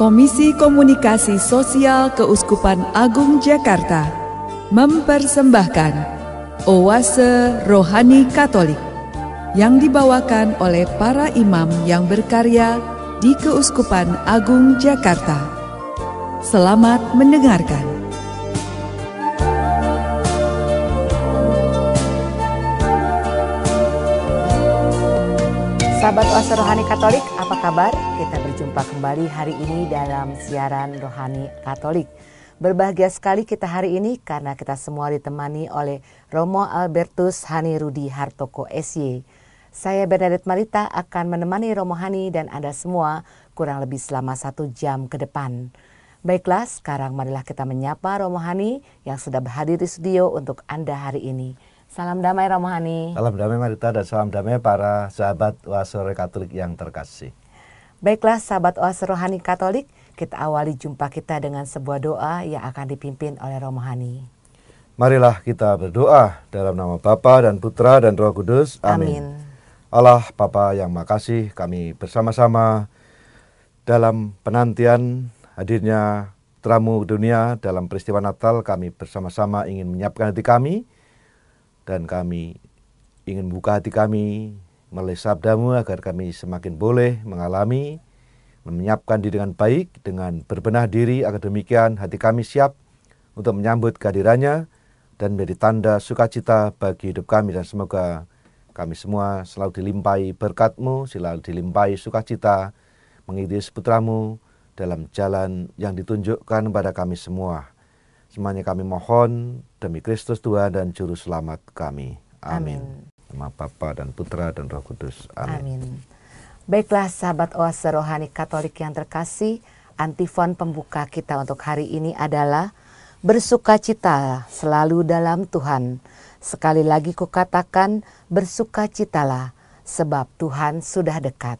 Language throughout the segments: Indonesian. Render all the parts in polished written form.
Komisi Komunikasi Sosial Keuskupan Agung Jakarta mempersembahkan Oase Rohani Katolik yang dibawakan oleh para imam yang berkarya di Keuskupan Agung Jakarta. Selamat mendengarkan. Sahabat Oase Rohani Katolik, apa kabar? Kita berjumpa kembali hari ini dalam siaran Rohani Katolik. Berbahagia sekali kita hari ini karena kita semua ditemani oleh Romo Albertus Hani Rudi Hartoko SY. Saya Bernadette Marita akan menemani Romo Hani dan Anda semua kurang lebih selama 1 jam ke depan. Baiklah, sekarang marilah kita menyapa Romo Hani yang sudah berhadir di studio untuk Anda hari ini. Salam damai Romo Hani. Salam damai Marita dan salam damai para sahabat Oase Rohani Katolik yang terkasih. Baiklah sahabat Oase Rohani Katolik, kita awali jumpa kita dengan sebuah doa yang akan dipimpin oleh Romo Hani. Marilah kita berdoa dalam nama Bapa dan Putra dan Roh Kudus. Amin. Allah Bapa yang makasih, kami bersama-sama dalam penantian hadirnya teramu dunia dalam peristiwa Natal. Kami bersama-sama ingin menyiapkan hati kami. Dan kami ingin buka hati kami melalui sabdamu agar kami semakin boleh mengalami, menyiapkan diri dengan baik, dengan berbenah diri agar demikian hati kami siap untuk menyambut kehadirannya dan menjadi tanda sukacita bagi hidup kami. Dan semoga kami semua selalu dilimpahi berkat-Mu, selalu dilimpahi sukacita mengikuti putra-Mu dalam jalan yang ditunjukkan kepada kami semua. Semuanya kami mohon demi Kristus Tuhan dan Juru Selamat kami. Amin. Nama Bapa dan Putra dan Roh Kudus. Amin. Amin. Baiklah sahabat Oase Rohani Katolik yang terkasih, antifon pembuka kita untuk hari ini adalah bersukacitalah selalu dalam Tuhan. Sekali lagi kukatakan bersukacitalah sebab Tuhan sudah dekat.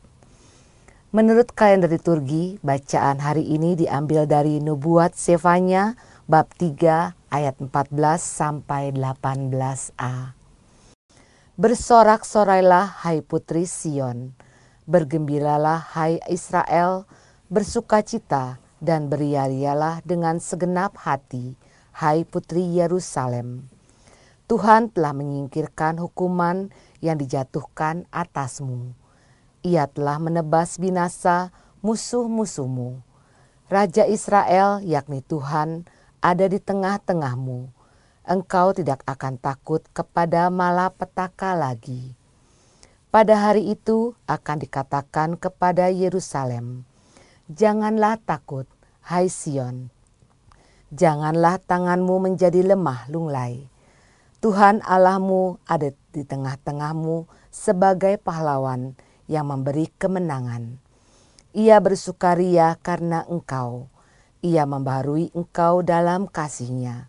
Menurut kalender liturgi, bacaan hari ini diambil dari Nubuat Sefanya bab 3 ayat 14 sampai 18a. Bersorak-sorailah hai putri Sion, bergembiralah hai Israel, bersukacita dan beriarialah dengan segenap hati hai putri Yerusalem. Tuhan telah menyingkirkan hukuman yang dijatuhkan atasmu. Ia telah menebas binasa musuh-musuhmu. Raja Israel yakni Tuhan ada di tengah-tengahmu. Engkau tidak akan takut kepada malapetaka lagi. Pada hari itu akan dikatakan kepada Yerusalem, janganlah takut, hai Sion. Janganlah tanganmu menjadi lemah lunglai. Tuhan Allahmu ada di tengah-tengahmu sebagai pahlawan yang memberi kemenangan. Ia bersukaria karena engkau. Ia membaharui engkau dalam kasih-Nya.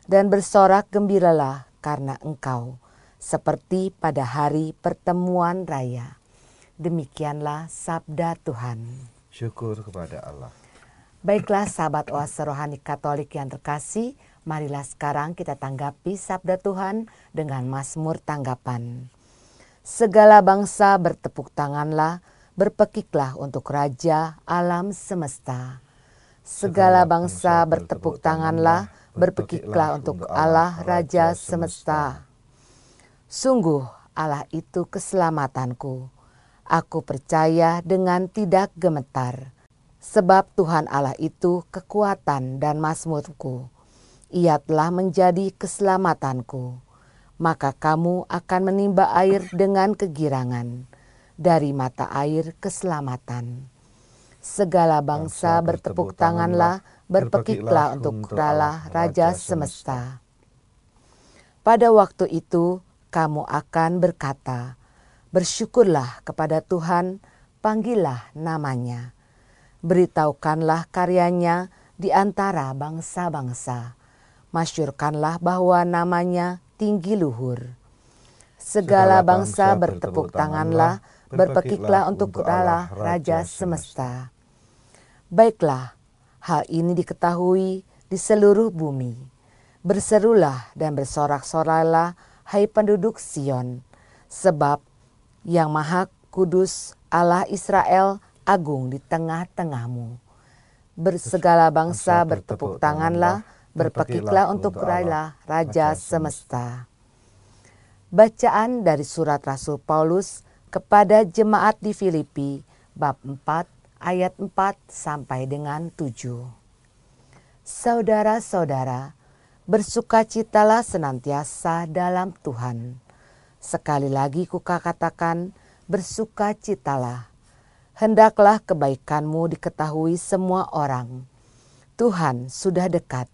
Dan bersorak gembiralah karena engkau, seperti pada hari pertemuan raya. Demikianlah sabda Tuhan. Syukur kepada Allah. Baiklah sahabat Oase Rohani Katolik yang terkasih, marilah sekarang kita tanggapi sabda Tuhan dengan Mazmur tanggapan. Segala bangsa bertepuk tanganlah, berpekiklah untuk Raja alam semesta. Segala bangsa bertepuk tanganlah, berpekiklah untuk Allah Raja semesta. Sungguh Allah itu keselamatanku. Aku percaya dengan tidak gemetar. Sebab Tuhan Allah itu kekuatan dan mazmurku. Ia telah menjadi keselamatanku. Maka kamu akan menimba air dengan kegirangan. Dari mata air keselamatan. Segala bangsa bertepuk tanganlah, berpekiklah untuk Allah Raja semesta. Pada waktu itu kamu akan berkata, bersyukurlah kepada Tuhan, panggillah namanya. Beritahukanlah karyanya di antara bangsa-bangsa. Masyurkanlah bahwa namanya tinggi luhur. Segala bangsa bertepuk tanganlah, berpekiklah untuk Allah Raja semesta. Baiklah, hal ini diketahui di seluruh bumi. Berserulah dan bersorak-sorailah, hai penduduk Sion, sebab yang Maha Kudus Allah Israel agung di tengah-tengahmu. bersegala bangsa bertepuk tanganlah, berpekiklah untuk raihlah Raja semesta. Bacaan dari surat Rasul Paulus kepada jemaat di Filipi, bab 4, ayat 4 sampai dengan 7. Saudara-saudara, bersukacitalah senantiasa dalam Tuhan. Sekali lagi kukatakan, bersukacitalah. Hendaklah kebaikanmu diketahui semua orang. Tuhan sudah dekat.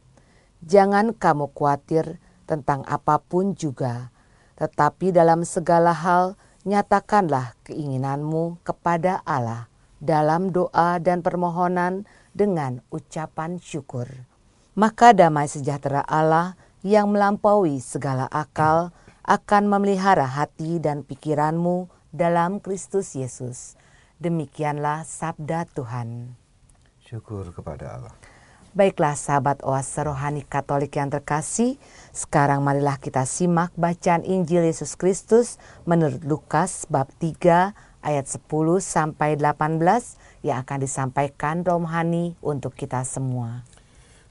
Jangan kamu khawatir tentang apapun juga, tetapi dalam segala hal nyatakanlah keinginanmu kepada Allah dalam doa dan permohonan dengan ucapan syukur. Maka damai sejahtera Allah yang melampaui segala akal akan memelihara hati dan pikiranmu dalam Kristus Yesus. Demikianlah sabda Tuhan. Syukur kepada Allah. Baiklah sahabat Oase Rohani Katolik yang terkasih, sekarang marilah kita simak bacaan Injil Yesus Kristus menurut Lukas bab 3 ayat 10 sampai 18 yang akan disampaikan Rohani untuk kita semua.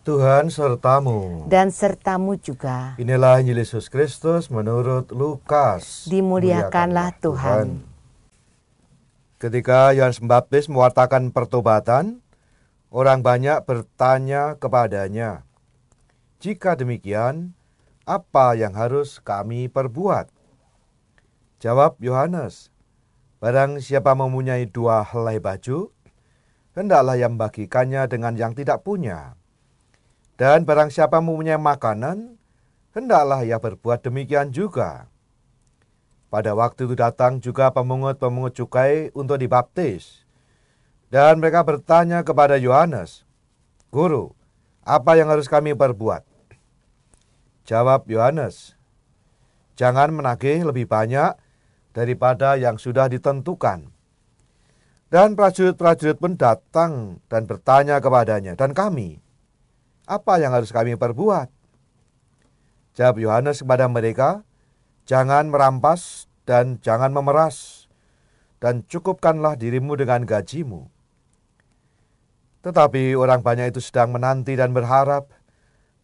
Tuhan sertamu. Dan sertamu juga. Inilah Injil Yesus Kristus menurut Lukas. Dimuliakanlah Tuhan. Ketika Yohanes Pembaptis mewartakan pertobatan, orang banyak bertanya kepadanya, "Jika demikian, apa yang harus kami perbuat?" Jawab Yohanes, "Barang siapa mempunyai 2 helai baju, hendaklah ia membagikannya dengan yang tidak punya. Dan barang siapa mempunyai makanan, hendaklah ia berbuat demikian juga." Pada waktu itu datang juga pemungut-pemungut cukai untuk dibaptis. Dan mereka bertanya kepada Yohanes, "Guru, apa yang harus kami perbuat?" Jawab Yohanes, "Jangan menagih lebih banyak daripada yang sudah ditentukan." Dan prajurit-prajurit pun datang dan bertanya kepadanya, "Dan kami, apa yang harus kami perbuat?" Jawab Yohanes kepada mereka, "Jangan merampas dan jangan memeras, dan cukupkanlah dirimu dengan gajimu." Tetapi orang banyak itu sedang menanti dan berharap,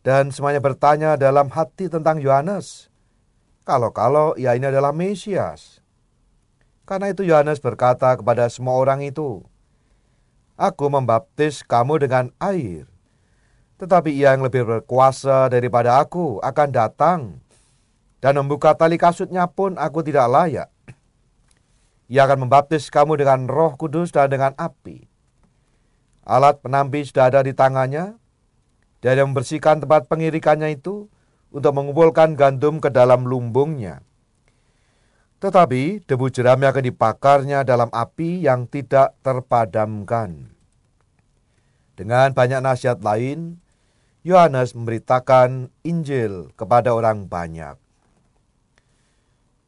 dan semuanya bertanya dalam hati tentang Yohanes, kalau-kalau ia ini adalah Mesias. Karena itu Yohanes berkata kepada semua orang itu, "Aku membaptis kamu dengan air, tetapi ia yang lebih berkuasa daripada aku akan datang, dan membuka tali kasutnya pun aku tidak layak. Ia akan membaptis kamu dengan Roh Kudus dan dengan api. Alat penampi sudah ada di tangannya, dan dia membersihkan tempat pengirikannya itu untuk mengumpulkan gandum ke dalam lumbungnya. Tetapi debu jeramnya akan dibakarnya dalam api yang tidak terpadamkan." Dengan banyak nasihat lain, Yohanes memberitakan Injil kepada orang banyak.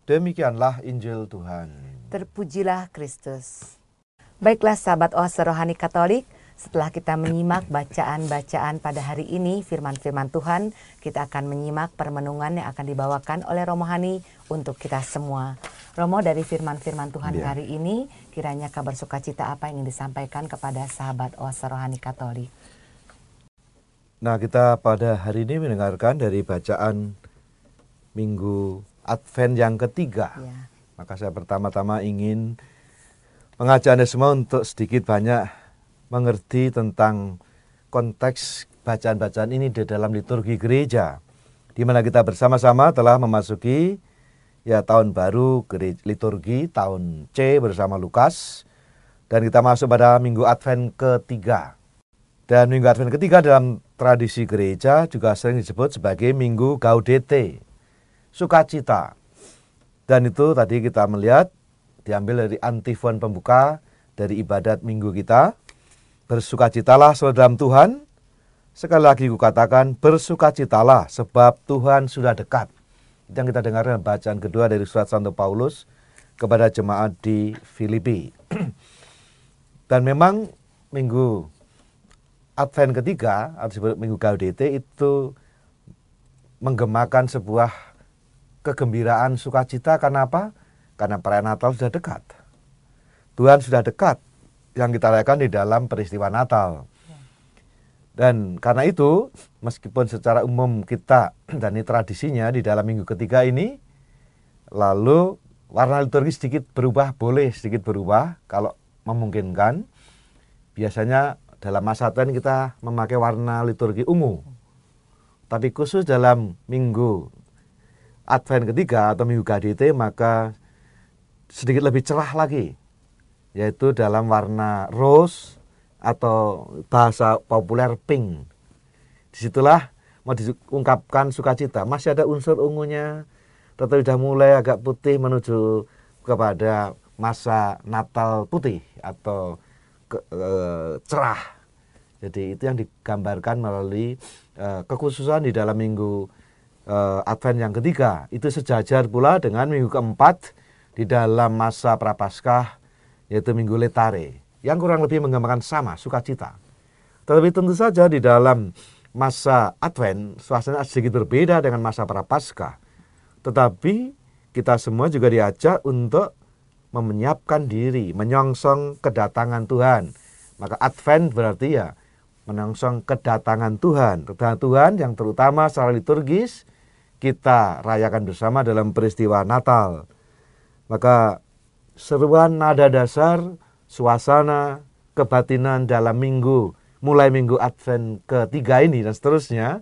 Demikianlah Injil Tuhan. Terpujilah Kristus. Baiklah sahabat Oase Rohani Katolik, setelah kita menyimak bacaan-bacaan pada hari ini, firman-firman Tuhan, kita akan menyimak permenungan yang akan dibawakan oleh Romohani untuk kita semua. Romo, dari firman-firman Tuhan hari ini, kiranya kabar sukacita apa yang ingin disampaikan kepada sahabat Oase Rohani Katolik? Nah, kita pada hari ini mendengarkan dari bacaan Minggu Advent yang ketiga. Ya. Maka saya pertama-tama ingin mengajak Anda semua untuk sedikit banyak mengerti tentang konteks bacaan-bacaan ini di dalam liturgi gereja, di mana kita bersama-sama telah memasuki tahun baru liturgi tahun C bersama Lukas, dan kita masuk pada Minggu Advent ketiga. Dan Minggu Advent ketiga dalam tradisi gereja juga sering disebut sebagai Minggu Gaudete, sukacita. Dan itu tadi kita melihat diambil dari antifon pembuka dari ibadat minggu kita. Bersukacitalah saudara dalam Tuhan. Sekali lagi kukatakan, bersukacitalah sebab Tuhan sudah dekat. Itu yang kita dengar dalam bacaan kedua dari surat Santo Paulus kepada jemaat di Filipi. Dan memang Minggu Advent ketiga, atau disebut Minggu Gaudete, itu menggemakan sebuah kegembiraan sukacita. Karena apa? Karena perayaan Natal sudah dekat. Tuhan sudah dekat, yang kita rayakan di dalam peristiwa Natal. Dan karena itu, meskipun secara umum kita, dan ini tradisinya di dalam minggu ketiga ini, lalu warna liturgi sedikit berubah, boleh sedikit berubah kalau memungkinkan. Biasanya dalam masa Advent kita memakai warna liturgi ungu. Tapi khusus dalam minggu Advent ketiga atau minggu GADT, maka sedikit lebih cerah lagi, yaitu dalam warna rose atau bahasa populer pink. Disitulah mau diungkapkan sukacita. Masih ada unsur ungunya, tetapi sudah mulai agak putih menuju kepada masa Natal putih atau cerah. Jadi itu yang digambarkan melalui kekhususan di dalam minggu Advent yang ketiga. Itu sejajar pula dengan minggu keempat di dalam masa Prapaskah, yaitu minggu Letare, yang kurang lebih menggambarkan sama, sukacita. Tetapi tentu saja di dalam masa Advent, suasana sedikit berbeda dengan masa Prapaskah. Tetapi kita semua juga diajak untuk menyiapkan diri, menyongsong kedatangan Tuhan. Maka Advent berarti ya menyongsong kedatangan Tuhan. Kedatangan Tuhan yang terutama secara liturgis kita rayakan bersama dalam peristiwa Natal. Maka seruan nada dasar, suasana kebatinan dalam minggu, mulai minggu Advent ketiga ini dan seterusnya,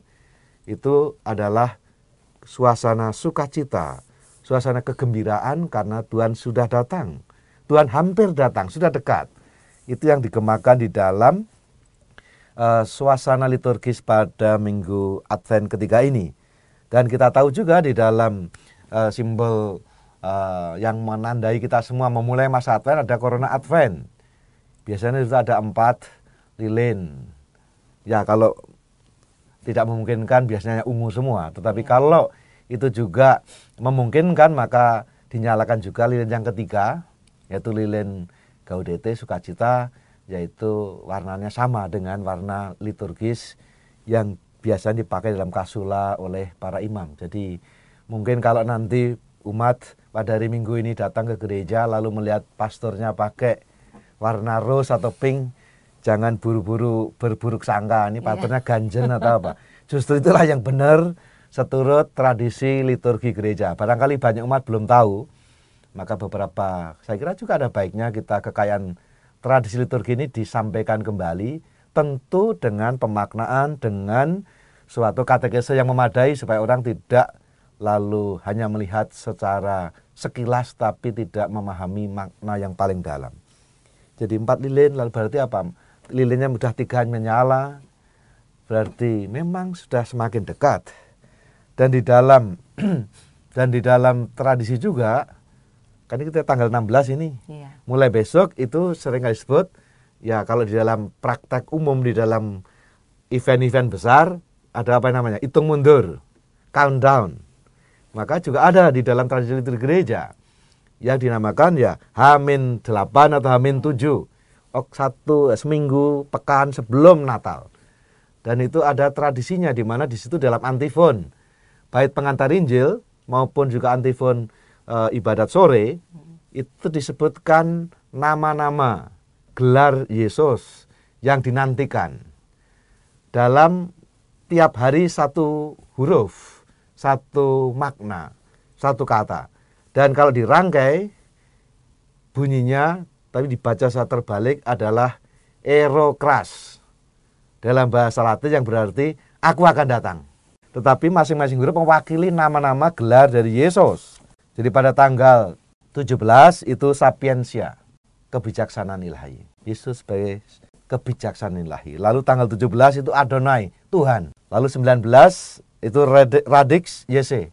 itu adalah suasana sukacita, suasana kegembiraan karena Tuhan sudah datang. Tuhan hampir datang, sudah dekat. Itu yang digemakan di dalam suasana liturgis pada minggu Advent ketiga ini. Dan kita tahu juga di dalam simbol yang menandai kita semua memulai masa Advent ada Corona Advent. Biasanya itu ada 4 lilin. Ya kalau tidak memungkinkan biasanya ungu semua. Tetapi kalau itu juga memungkinkan maka dinyalakan juga lilin yang ketiga, yaitu lilin Gaudete, sukacita, yaitu warnanya sama dengan warna liturgis yang biasanya dipakai dalam kasula oleh para imam. Jadi mungkin kalau nanti umat pada hari Minggu ini datang ke gereja lalu melihat pastornya pakai warna rose atau pink, jangan buru-buru berburuk sangka, ini pastornya ganjen atau apa. Justru itulah yang benar seturut tradisi liturgi gereja. Barangkali banyak umat belum tahu, maka beberapa, saya kira juga ada baiknya kita kekayaan tradisi liturgi ini disampaikan kembali, tentu dengan pemaknaan, dengan suatu katekese yang memadai supaya orang tidak lalu hanya melihat secara sekilas tapi tidak memahami makna yang paling dalam. Jadi 4 lilin, lalu berarti apa? Lilinnya sudah 3 menyala, berarti memang sudah semakin dekat. Dan di dalam tradisi juga, kan ini kita tanggal 16 ini, mulai besok itu sering disebut, ya kalau di dalam praktek umum, di dalam event-event besar, ada apa namanya? Hitung mundur, countdown. Maka juga ada di dalam tradisi liturgi gereja yang dinamakan ya H-8 atau H-7, seminggu, pekan sebelum Natal. Dan itu ada tradisinya di mana di situ dalam antifon, baik pengantar Injil maupun juga antifon ibadat sore, itu disebutkan nama-nama gelar Yesus yang dinantikan. Dalam tiap hari 1 huruf, 1 makna, 1 kata. Dan kalau dirangkai, bunyinya, tapi dibaca secara terbalik adalah Erokras. Dalam bahasa Latin yang berarti, aku akan datang. Tetapi masing-masing huruf mewakili nama-nama gelar dari Yesus. Jadi pada tanggal 17 itu Sapientia, kebijaksanaan ilahi. Yesus sebagai kebijaksanaan ilahi. Lalu tanggal 17 itu Adonai, Tuhan. Lalu 19 itu Radix Yese,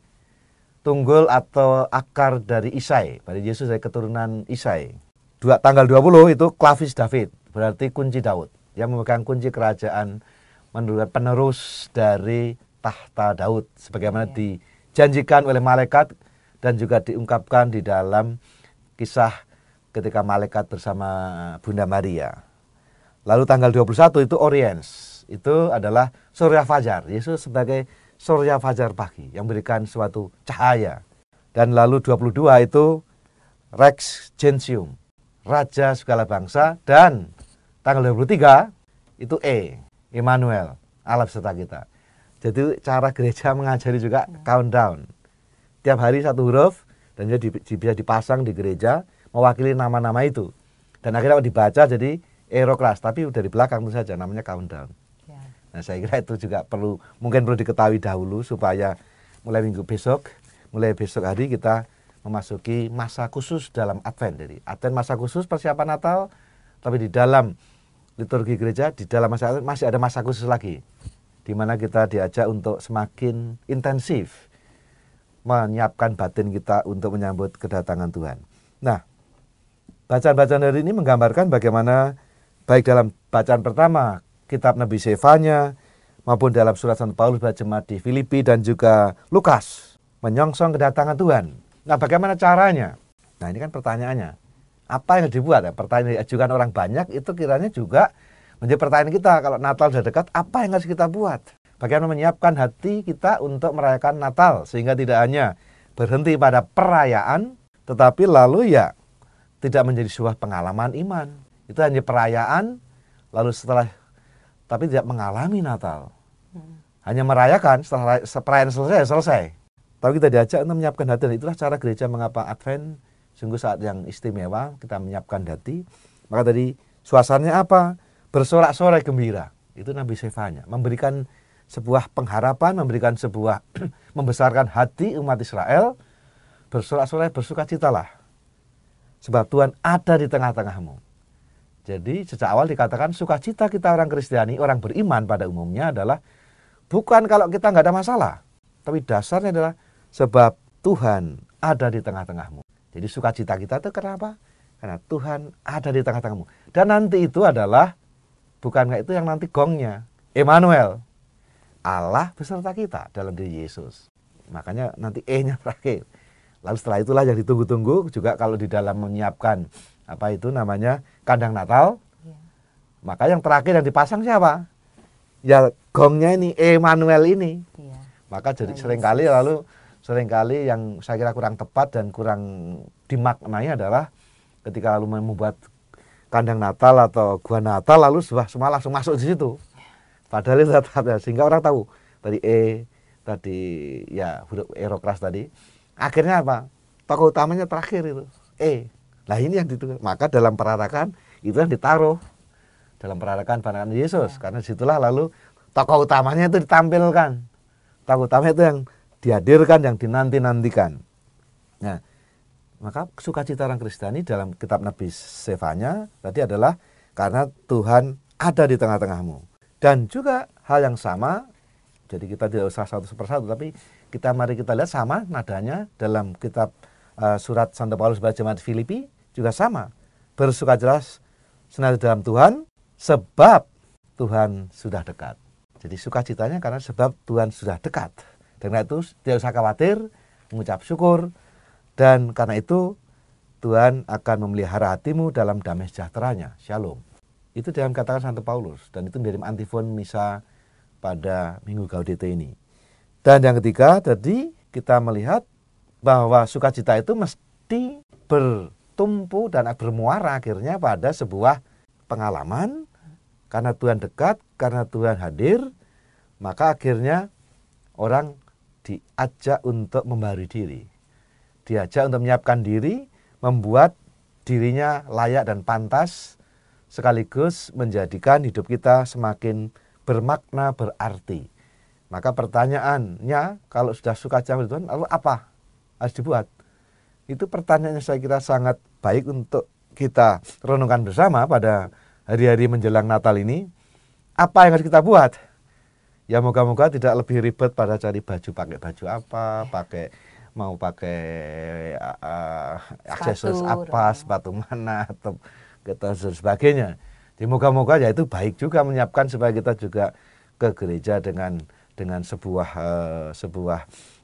tunggul atau akar dari Isai. Pada Yesus dari keturunan Isai. Tanggal 20 itu Clavis David, berarti kunci Daud, yang memegang kunci kerajaan menurut penerus dari tahta Daud, sebagaimana dijanjikan oleh malaikat dan juga diungkapkan di dalam kisah ketika malaikat bersama Bunda Maria. Lalu tanggal 21 itu Oriens, itu adalah Surya Fajar, Yesus sebagai Surya Fajar pagi yang memberikan suatu cahaya. Dan lalu 22 itu Rex Gentium, Raja segala bangsa. Dan tanggal 23 itu Immanuel, Allah beserta kita. Jadi cara gereja mengajari juga countdown. Tiap hari satu huruf dan dia bisa dipasang di gereja mewakili nama-nama itu. Dan akhirnya dibaca jadi Aeroklas, tapi udah di belakang itu saja namanya countdown. Ya. Nah saya kira itu juga mungkin perlu diketahui dahulu supaya mulai besok hari kita memasuki masa khusus dalam Advent. Jadi Advent masa khusus persiapan Natal, tapi di dalam liturgi gereja di dalam masa Advent masih ada masa khusus lagi, di mana kita diajak untuk semakin intensif menyiapkan batin kita untuk menyambut kedatangan Tuhan. Nah, bacaan-bacaan hari ini menggambarkan bagaimana baik dalam bacaan pertama kitab Nabi Sefanya maupun dalam surat Santo Paulus bagi jemaat di Filipi dan juga Lukas menyongsong kedatangan Tuhan. Nah, bagaimana caranya? Nah, ini kan pertanyaannya. Apa yang dibuat? Pertanyaan yang diajukan orang banyak itu kiranya juga menjadi pertanyaan kita. Kalau Natal sudah dekat, apa yang harus kita buat? Bagaimana menyiapkan hati kita untuk merayakan Natal sehingga tidak hanya berhenti pada perayaan, tetapi lalu ya tidak menjadi sebuah pengalaman iman. Itu hanya perayaan, lalu tapi tidak mengalami Natal. Hanya merayakan, setelah perayaan selesai. Tapi kita diajak untuk menyiapkan hati, dan itulah cara gereja mengapa Advent sungguh saat yang istimewa, kita menyiapkan hati. Maka tadi suasananya apa? Bersorak-sorai gembira. Itu Nabi Sefanya, memberikan sebuah pengharapan, memberikan sebuah membesarkan hati umat Israel. Bersorak-sorai, bersukacitalah, sebab Tuhan ada di tengah-tengahmu. Jadi sejak awal dikatakan sukacita kita orang Kristiani, orang beriman pada umumnya adalah bukan kalau kita nggak ada masalah, tapi dasarnya adalah sebab Tuhan ada di tengah-tengahmu. Jadi sukacita kita itu kenapa? Karena Tuhan ada di tengah-tengahmu. Dan nanti itu adalah, bukan itu yang nanti gongnya, Immanuel, Allah beserta kita dalam diri Yesus. Makanya nanti E-nya terakhir. Lalu setelah itulah yang ditunggu-tunggu juga kalau di dalam menyiapkan apa itu namanya kandang Natal. Ya. Maka yang terakhir yang dipasang siapa? Ya gongnya ini, Immanuel ini. Ya. Maka jadi seringkali yang saya kira kurang tepat dan kurang dimaknai adalah ketika lalu membuat kandang Natal atau gua Natal lalu semua langsung masuk di situ. Padahal itu sehingga orang tahu tadi tadi ya huruf Aeroklas tadi. Akhirnya apa? Tokoh utamanya terakhir itu Nah ini yang ditunggu. Maka dalam perarakan itu yang ditaruh dalam perarakan pandangan Yesus. Karena disitulah lalu tokoh utamanya itu ditampilkan. Tokoh utamanya itu yang dihadirkan, yang dinanti-nantikan. Nah, maka sukacita orang Kristiani dalam kitab Nabi Sefanya tadi adalah karena Tuhan ada di tengah-tengahmu. Dan juga hal yang sama, jadi kita tidak usah satu persatu, tapi mari kita lihat sama nadanya dalam kitab surat Santo Paulus bagi jemaat Filipi juga sama. Bersukacitalah senantiasa dalam Tuhan, sebab Tuhan sudah dekat. Jadi sukacitanya karena sebab Tuhan sudah dekat. Karena itu tidak usah khawatir, mengucap syukur, dan karena itu Tuhan akan memelihara hatimu dalam damai sejahteranya. Shalom. Itu dalam katakan Santo Paulus, dan itu menjadi antifon misa pada Minggu Gaudete ini. Dan yang ketiga tadi kita melihat bahwa sukacita itu mesti bertumpu dan bermuara akhirnya pada sebuah pengalaman. Karena Tuhan dekat, karena Tuhan hadir, maka akhirnya orang diajak untuk membaharui diri. Diajak untuk menyiapkan diri, membuat dirinya layak dan pantas, sekaligus menjadikan hidup kita semakin bermakna, berarti. Maka pertanyaannya, kalau sudah sukacita dengan Tuhan, lalu apa harus dibuat? Itu pertanyaan yang saya kira sangat baik untuk kita renungkan bersama pada hari-hari menjelang Natal ini. Apa yang harus kita buat? Ya moga-moga tidak lebih ribet pada cari baju, pakai baju apa, mau pakai aksesoris apa, sepatu mana, atau dan sebagainya. Jadi moga-moga ya itu baik juga menyiapkan supaya kita juga ke gereja dengan sebuah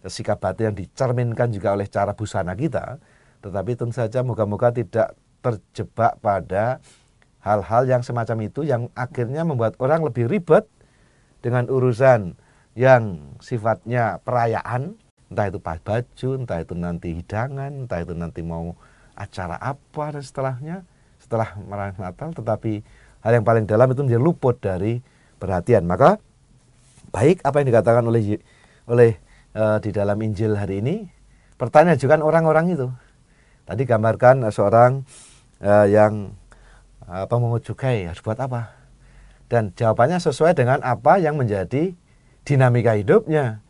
sikap batin yang dicerminkan juga oleh cara busana kita. Tetapi tentu saja moga-moga tidak terjebak pada hal-hal yang semacam itu yang akhirnya membuat orang lebih ribet dengan urusan yang sifatnya perayaan, entah itu baju, entah itu nanti hidangan, entah itu nanti mau acara apa dan setelah merayakan Natal, tetapi hal yang paling dalam itu menjadi luput dari perhatian. Maka baik apa yang dikatakan oleh di dalam Injil hari ini. Pertanyaan juga orang-orang itu. Tadi gambarkan seorang yang pemungut cukai harus buat apa? Dan jawabannya sesuai dengan apa yang menjadi dinamika hidupnya.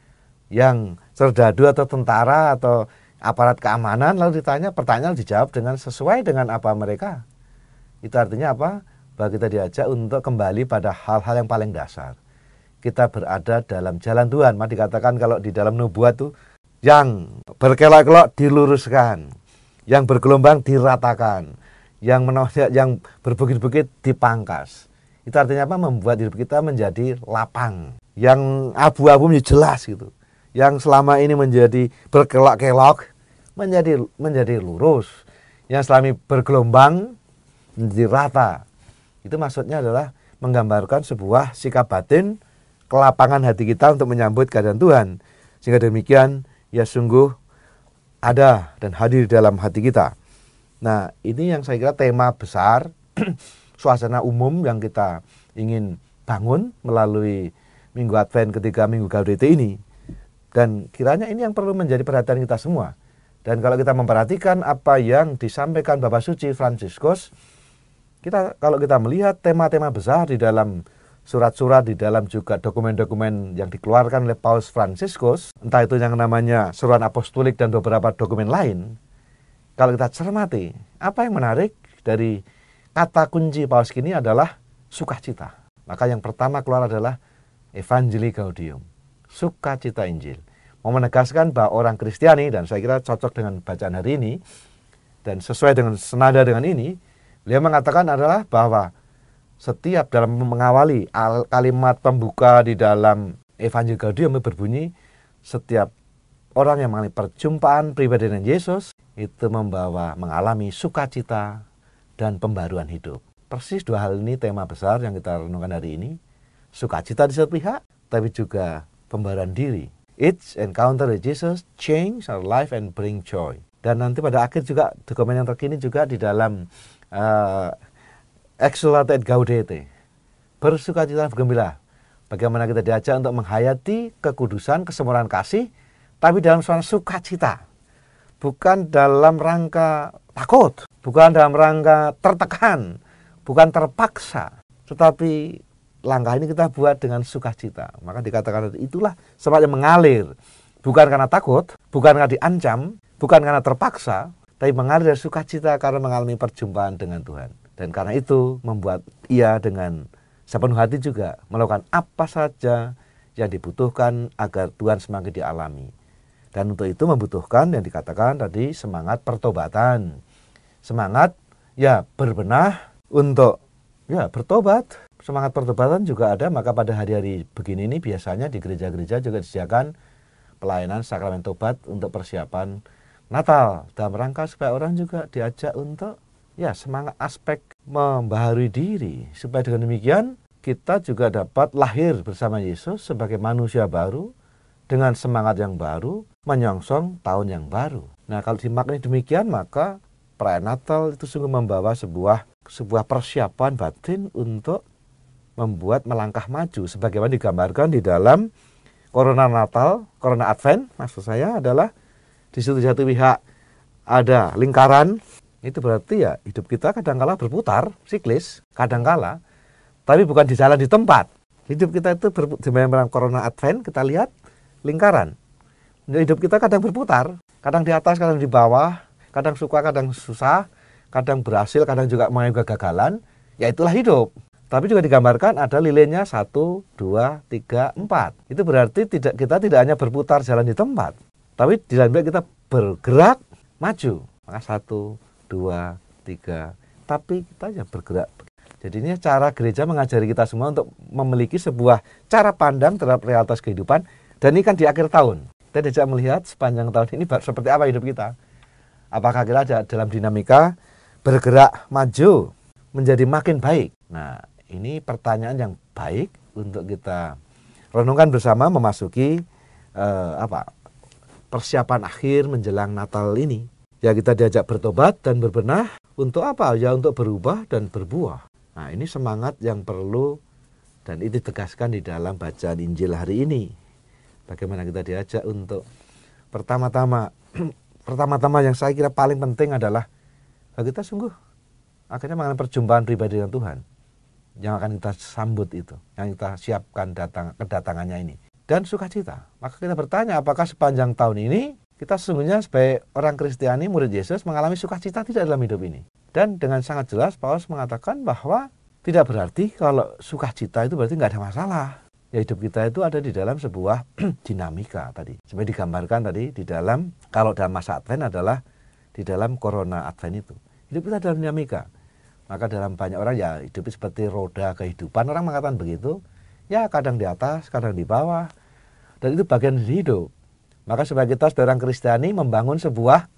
Yang serdadu atau tentara atau aparat keamanan, lalu ditanya, pertanyaan dijawab dengan sesuai dengan apa mereka. Itu artinya apa? Bahwa kita diajak untuk kembali pada hal-hal yang paling dasar. Kita berada dalam jalan Tuhan. Maka dikatakan kalau di dalam nubuat itu, yang berkelok-kelok diluruskan, yang bergelombang diratakan, yang berbukit-bukit dipangkas. Itu artinya apa? Membuat hidup kita menjadi lapang. Yang abu-abu menjadi jelas gitu. Yang selama ini menjadi berkelok-kelok menjadi lurus. Yang selama ini bergelombang menjadi rata. Itu maksudnya adalah menggambarkan sebuah sikap batin, kelapangan hati kita untuk menyambut keadaan Tuhan. Sehingga demikian, ya sungguh ada dan hadir dalam hati kita. Nah, ini yang saya kira tema besar, suasana umum yang kita ingin bangun melalui Minggu Advent ketika Minggu Gaudete ini. Dan kiranya ini yang perlu menjadi perhatian kita semua. Dan kalau kita memperhatikan apa yang disampaikan Bapak Suci Fransiskus, kalau kita melihat tema-tema besar di dalam surat-surat, di dalam juga dokumen-dokumen yang dikeluarkan oleh Paus Fransiskus, entah itu yang namanya surat apostolik dan beberapa dokumen lain, kalau kita cermati, apa yang menarik dari kata kunci Paus ini adalah sukacita. Maka yang pertama keluar adalah Evangelii Gaudium, sukacita Injil. Mau menegaskan bahwa orang Kristiani, dan saya kira cocok dengan bacaan hari ini, dan sesuai dengan senada dengan ini, beliau mengatakan adalah bahwa setiap dalam mengawali kalimat pembuka di dalam Evangelii Gaudium berbunyi, setiap orang yang mengalami perjumpaan pribadi dengan Yesus itu mengalami sukacita dan pembaruan hidup. Persis dua hal ini tema besar yang kita renungkan hari ini. Sukacita di satu pihak, tapi juga pembaruan diri. Each encounter with Jesus change our life and bring joy. Dan nanti pada akhir juga dokumen yang terkini juga di dalam Exsultate et Gaudete, bersukacita bergembira. Bagaimana kita diajak untuk menghayati kekudusan, kesempurnaan kasih, tapi dalam suasana sukacita. Bukan dalam rangka takut, bukan dalam rangka tertekan, bukan terpaksa, tetapi langkah ini kita buat dengan sukacita. Maka dikatakan itulah sebabnya mengalir. Bukan karena takut, bukan karena diancam, bukan karena terpaksa, tapi mengalir dari sukacita karena mengalami perjumpaan dengan Tuhan. Dan karena itu membuat ia dengan sepenuh hati juga melakukan apa saja yang dibutuhkan agar Tuhan semakin dialami. Dan untuk itu membutuhkan yang dikatakan tadi semangat pertobatan. Semangat ya berbenah untuk ya bertobat. Semangat pertobatan juga ada, maka pada hari-hari begini ini biasanya di gereja-gereja juga disediakan pelayanan sakramen tobat untuk persiapan Natal. Dalam rangka supaya orang juga diajak untuk ya semangat aspek membaharui diri. Supaya dengan demikian kita juga dapat lahir bersama Yesus sebagai manusia baru dengan semangat yang baru, menyongsong tahun yang baru. Nah kalau dimaknai demikian maka perayaan Natal itu sungguh membawa sebuah persiapan batin untuk membuat melangkah maju sebagaimana digambarkan di dalam Corona Natal, Corona Advent. Maksud saya adalah di situ satu pihak ada lingkaran, itu berarti ya hidup kita kadangkala berputar, siklis, kadangkala, tapi bukan di jalan di tempat. Hidup kita itu di dalam Corona Advent kita lihat lingkaran. Hidup kita kadang berputar, kadang di atas, kadang di bawah, kadang suka, kadang susah, kadang berhasil, kadang juga mengalami kegagalan. Ya itulah hidup. Tapi juga digambarkan ada lilinnya 1, 2, 3, 4. Itu berarti kita tidak hanya berputar jalan di tempat, tapi di dalam kita bergerak maju. Maka 1, 2, 3, tapi kita ya bergerak. Jadi ini cara gereja mengajari kita semua untuk memiliki sebuah cara pandang terhadap realitas kehidupan. Dan ini kan di akhir tahun. Kita diajak melihat sepanjang tahun ini seperti apa hidup kita. Apakah kita dalam dinamika bergerak maju menjadi makin baik. Nah, ini pertanyaan yang baik untuk kita renungkan bersama memasuki persiapan akhir menjelang Natal ini. Ya kita diajak bertobat dan berbenah untuk apa? Ya untuk berubah dan berbuah. Nah ini semangat yang perlu Dan itu ditegaskan di dalam bacaan Injil hari ini. Bagaimana kita diajak untuk pertama-tama yang saya kira paling penting adalah kita sungguh akhirnya mengalami perjumpaan pribadi dengan Tuhan yang akan kita sambut itu, yang kita siapkan kedatangannya ini. Dan sukacita. Maka kita bertanya, apakah sepanjang tahun ini kita sesungguhnya sebagai orang Kristiani, murid Yesus, mengalami sukacita tidak dalam hidup ini? Dan dengan sangat jelas Paulus mengatakan bahwa tidak berarti kalau sukacita itu berarti nggak ada masalah. Ya, hidup kita itu ada di dalam sebuah dinamika tadi. Seperti digambarkan tadi di dalam, kalau dalam masa Advent adalah di dalam Corona Advent itu. Hidup kita dalam dinamika. Maka dalam banyak orang ya hidup seperti roda kehidupan. Orang mengatakan begitu. Ya kadang di atas, kadang di bawah. Dan itu bagian dari hidup. Maka sebagai kita sebagai orang Kristiani membangun sebuah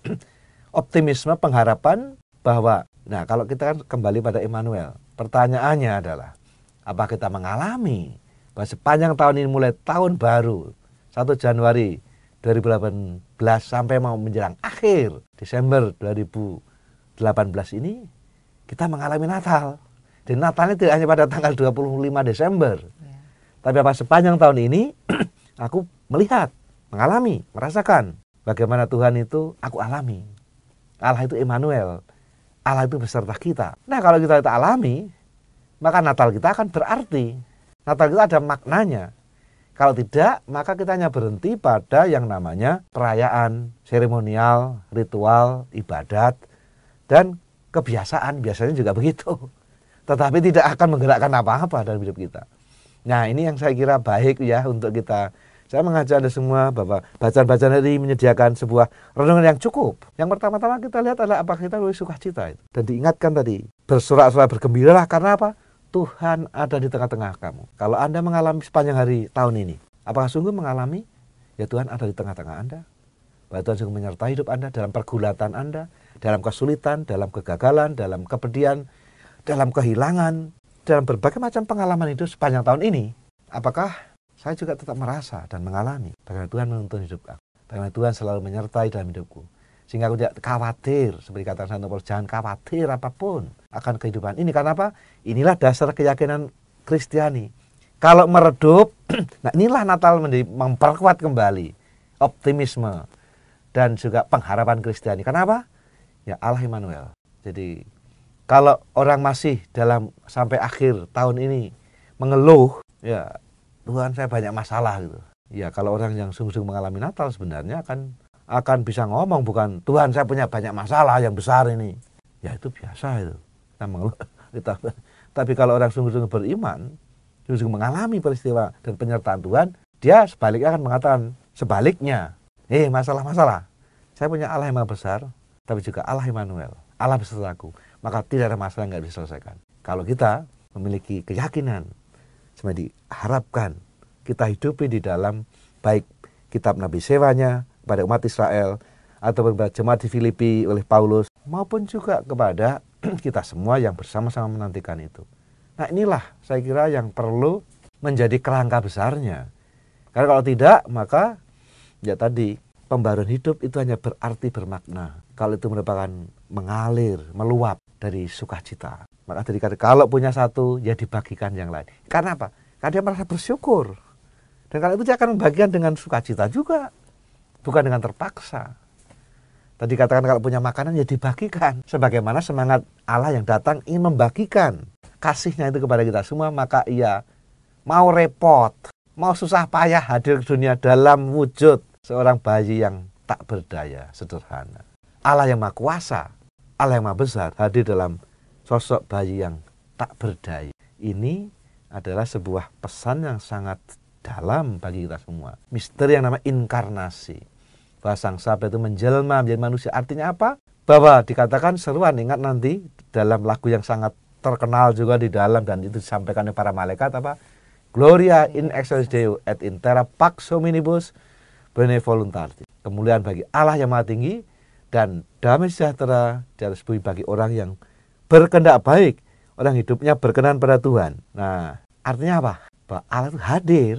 optimisme, pengharapan bahwa, nah kalau kita kan kembali pada Immanuel. Pertanyaannya adalah, apa kita mengalami bahwa sepanjang tahun ini mulai tahun baru 1 Januari 2018 sampai mau menjelang akhir Desember 2018 ini kita mengalami Natal. Dan Natalnya tidak hanya pada tanggal 25 Desember. Ya. Tapi apa sepanjang tahun ini aku melihat, mengalami, merasakan bagaimana Tuhan itu aku alami. Allah itu Immanuel. Allah itu beserta kita. Nah, kalau kita itu alami, maka Natal kita akan berarti. Natal kita ada maknanya. Kalau tidak, maka kita hanya berhenti pada yang namanya perayaan, seremonial, ritual, ibadat, dan kebiasaan. Biasanya juga begitu. Tetapi tidak akan menggerakkan apa-apa dalam hidup kita. Nah, ini yang saya kira baik ya untuk kita. Saya mengajak Anda semua bahwa bacaan-bacaan ini menyediakan sebuah renungan yang cukup. Yang pertama-tama kita lihat adalah apakah kita boleh sukacita itu. Dan diingatkan tadi, bersorak-sorai bergembiralah karena apa? Tuhan ada di tengah-tengah kamu. Kalau Anda mengalami sepanjang hari tahun ini, apakah sungguh mengalami? Ya Tuhan ada di tengah-tengah Anda. Bahwa Tuhan sungguh menyertai hidup Anda dalam pergulatan Anda, dalam kesulitan, dalam kegagalan, dalam kepedihan, dalam kehilangan, dalam berbagai macam pengalaman hidup sepanjang tahun ini. Apakah saya juga tetap merasa dan mengalami bagaimana Tuhan menuntun hidup aku, bagaimana Tuhan selalu menyertai dalam hidupku, sehingga aku tidak khawatir, seperti kata Santo Paulus, jangan khawatir apapun akan kehidupan ini. Karena apa? Inilah dasar keyakinan Kristiani. Kalau meredup, nah inilah Natal memperkuat kembali optimisme dan juga pengharapan Kristiani. Kenapa? Ya Allah Immanuel. Jadi kalau orang masih dalam sampai akhir tahun ini mengeluh, ya Tuhan saya banyak masalah gitu. Ya kalau orang yang sungguh-sungguh mengalami Natal sebenarnya akan bisa ngomong bukan Tuhan saya punya banyak masalah yang besar ini. Ya itu biasa itu. Kita mengeluh. Tapi kalau orang sungguh-sungguh beriman, sungguh-sungguh mengalami peristiwa dan penyertaan Tuhan, dia sebaliknya akan mengatakan sebaliknya. Masalah-masalah. Saya punya Allah yang maha besar, tapi juga Allah Immanuel. Allah besertaku. Maka tidak ada masalah yang nggak bisa diselesaikan. Kalau kita memiliki keyakinan, seperti diharapkan kita hidupi di dalam baik kitab Nabi Sewanya kepada umat Israel atau kepada jemaat di Filipi oleh Paulus maupun juga kepada kita semua yang bersama-sama menantikan itu. Nah inilah saya kira yang perlu menjadi kerangka besarnya. Karena kalau tidak maka ya tadi pembaruan hidup itu hanya berarti bermakna kalau itu merupakan mengalir, meluap dari sukacita. Maka tadi kalau punya satu ya dibagikan yang lain. Karena apa? Karena dia merasa bersyukur. Dan kalau itu dia akan membagikan dengan sukacita juga. Bukan dengan terpaksa. Tadi katakan kalau punya makanan ya dibagikan. Sebagaimana semangat Allah yang datang ingin membagikan kasihnya itu kepada kita semua. Maka ia mau repot, mau susah payah hadir ke dunia dalam wujud seorang bayi yang tak berdaya, sederhana. Allah yang maha kuasa, Allah yang maha besar hadir dalam sosok bayi yang tak berdaya. Ini adalah sebuah pesan yang sangat dalam bagi kita semua. Misteri yang namanya inkarnasi. Bahwa sang Sabat itu menjelma menjadi manusia. Artinya apa? Bahwa dikatakan seruan, ingat nanti dalam lagu yang sangat terkenal juga di dalam dan itu disampaikan oleh para malaikat apa? Gloria in excelsis Deo et in terra pax hominibus bene voluntatis. Kemuliaan bagi Allah yang maha tinggi dan damai sejahtera di atas bumi bagi orang yang berkehendak baik, orang hidupnya berkenan pada Tuhan. Nah, artinya apa? Bahwa Allah itu hadir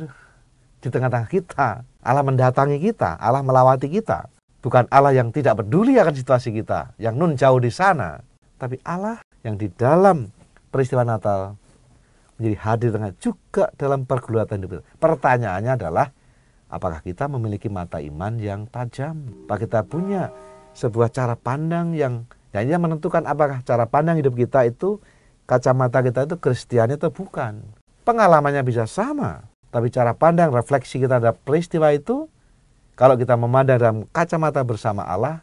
di tengah-tengah kita. Allah mendatangi kita, Allah melawati kita. Bukan Allah yang tidak peduli akan situasi kita, yang nun jauh di sana. Tapi Allah yang di dalam peristiwa Natal menjadi hadir tengah juga dalam pergulatan hidup kita. Pertanyaannya adalah, apakah kita memiliki mata iman yang tajam? Apakah kita punya sebuah cara pandang yang menentukan apakah cara pandang hidup kita itu, kacamata kita itu Kristiani atau bukan? Pengalamannya bisa sama, tapi cara pandang refleksi kita terhadap peristiwa itu, kalau kita memandang dalam kacamata bersama Allah,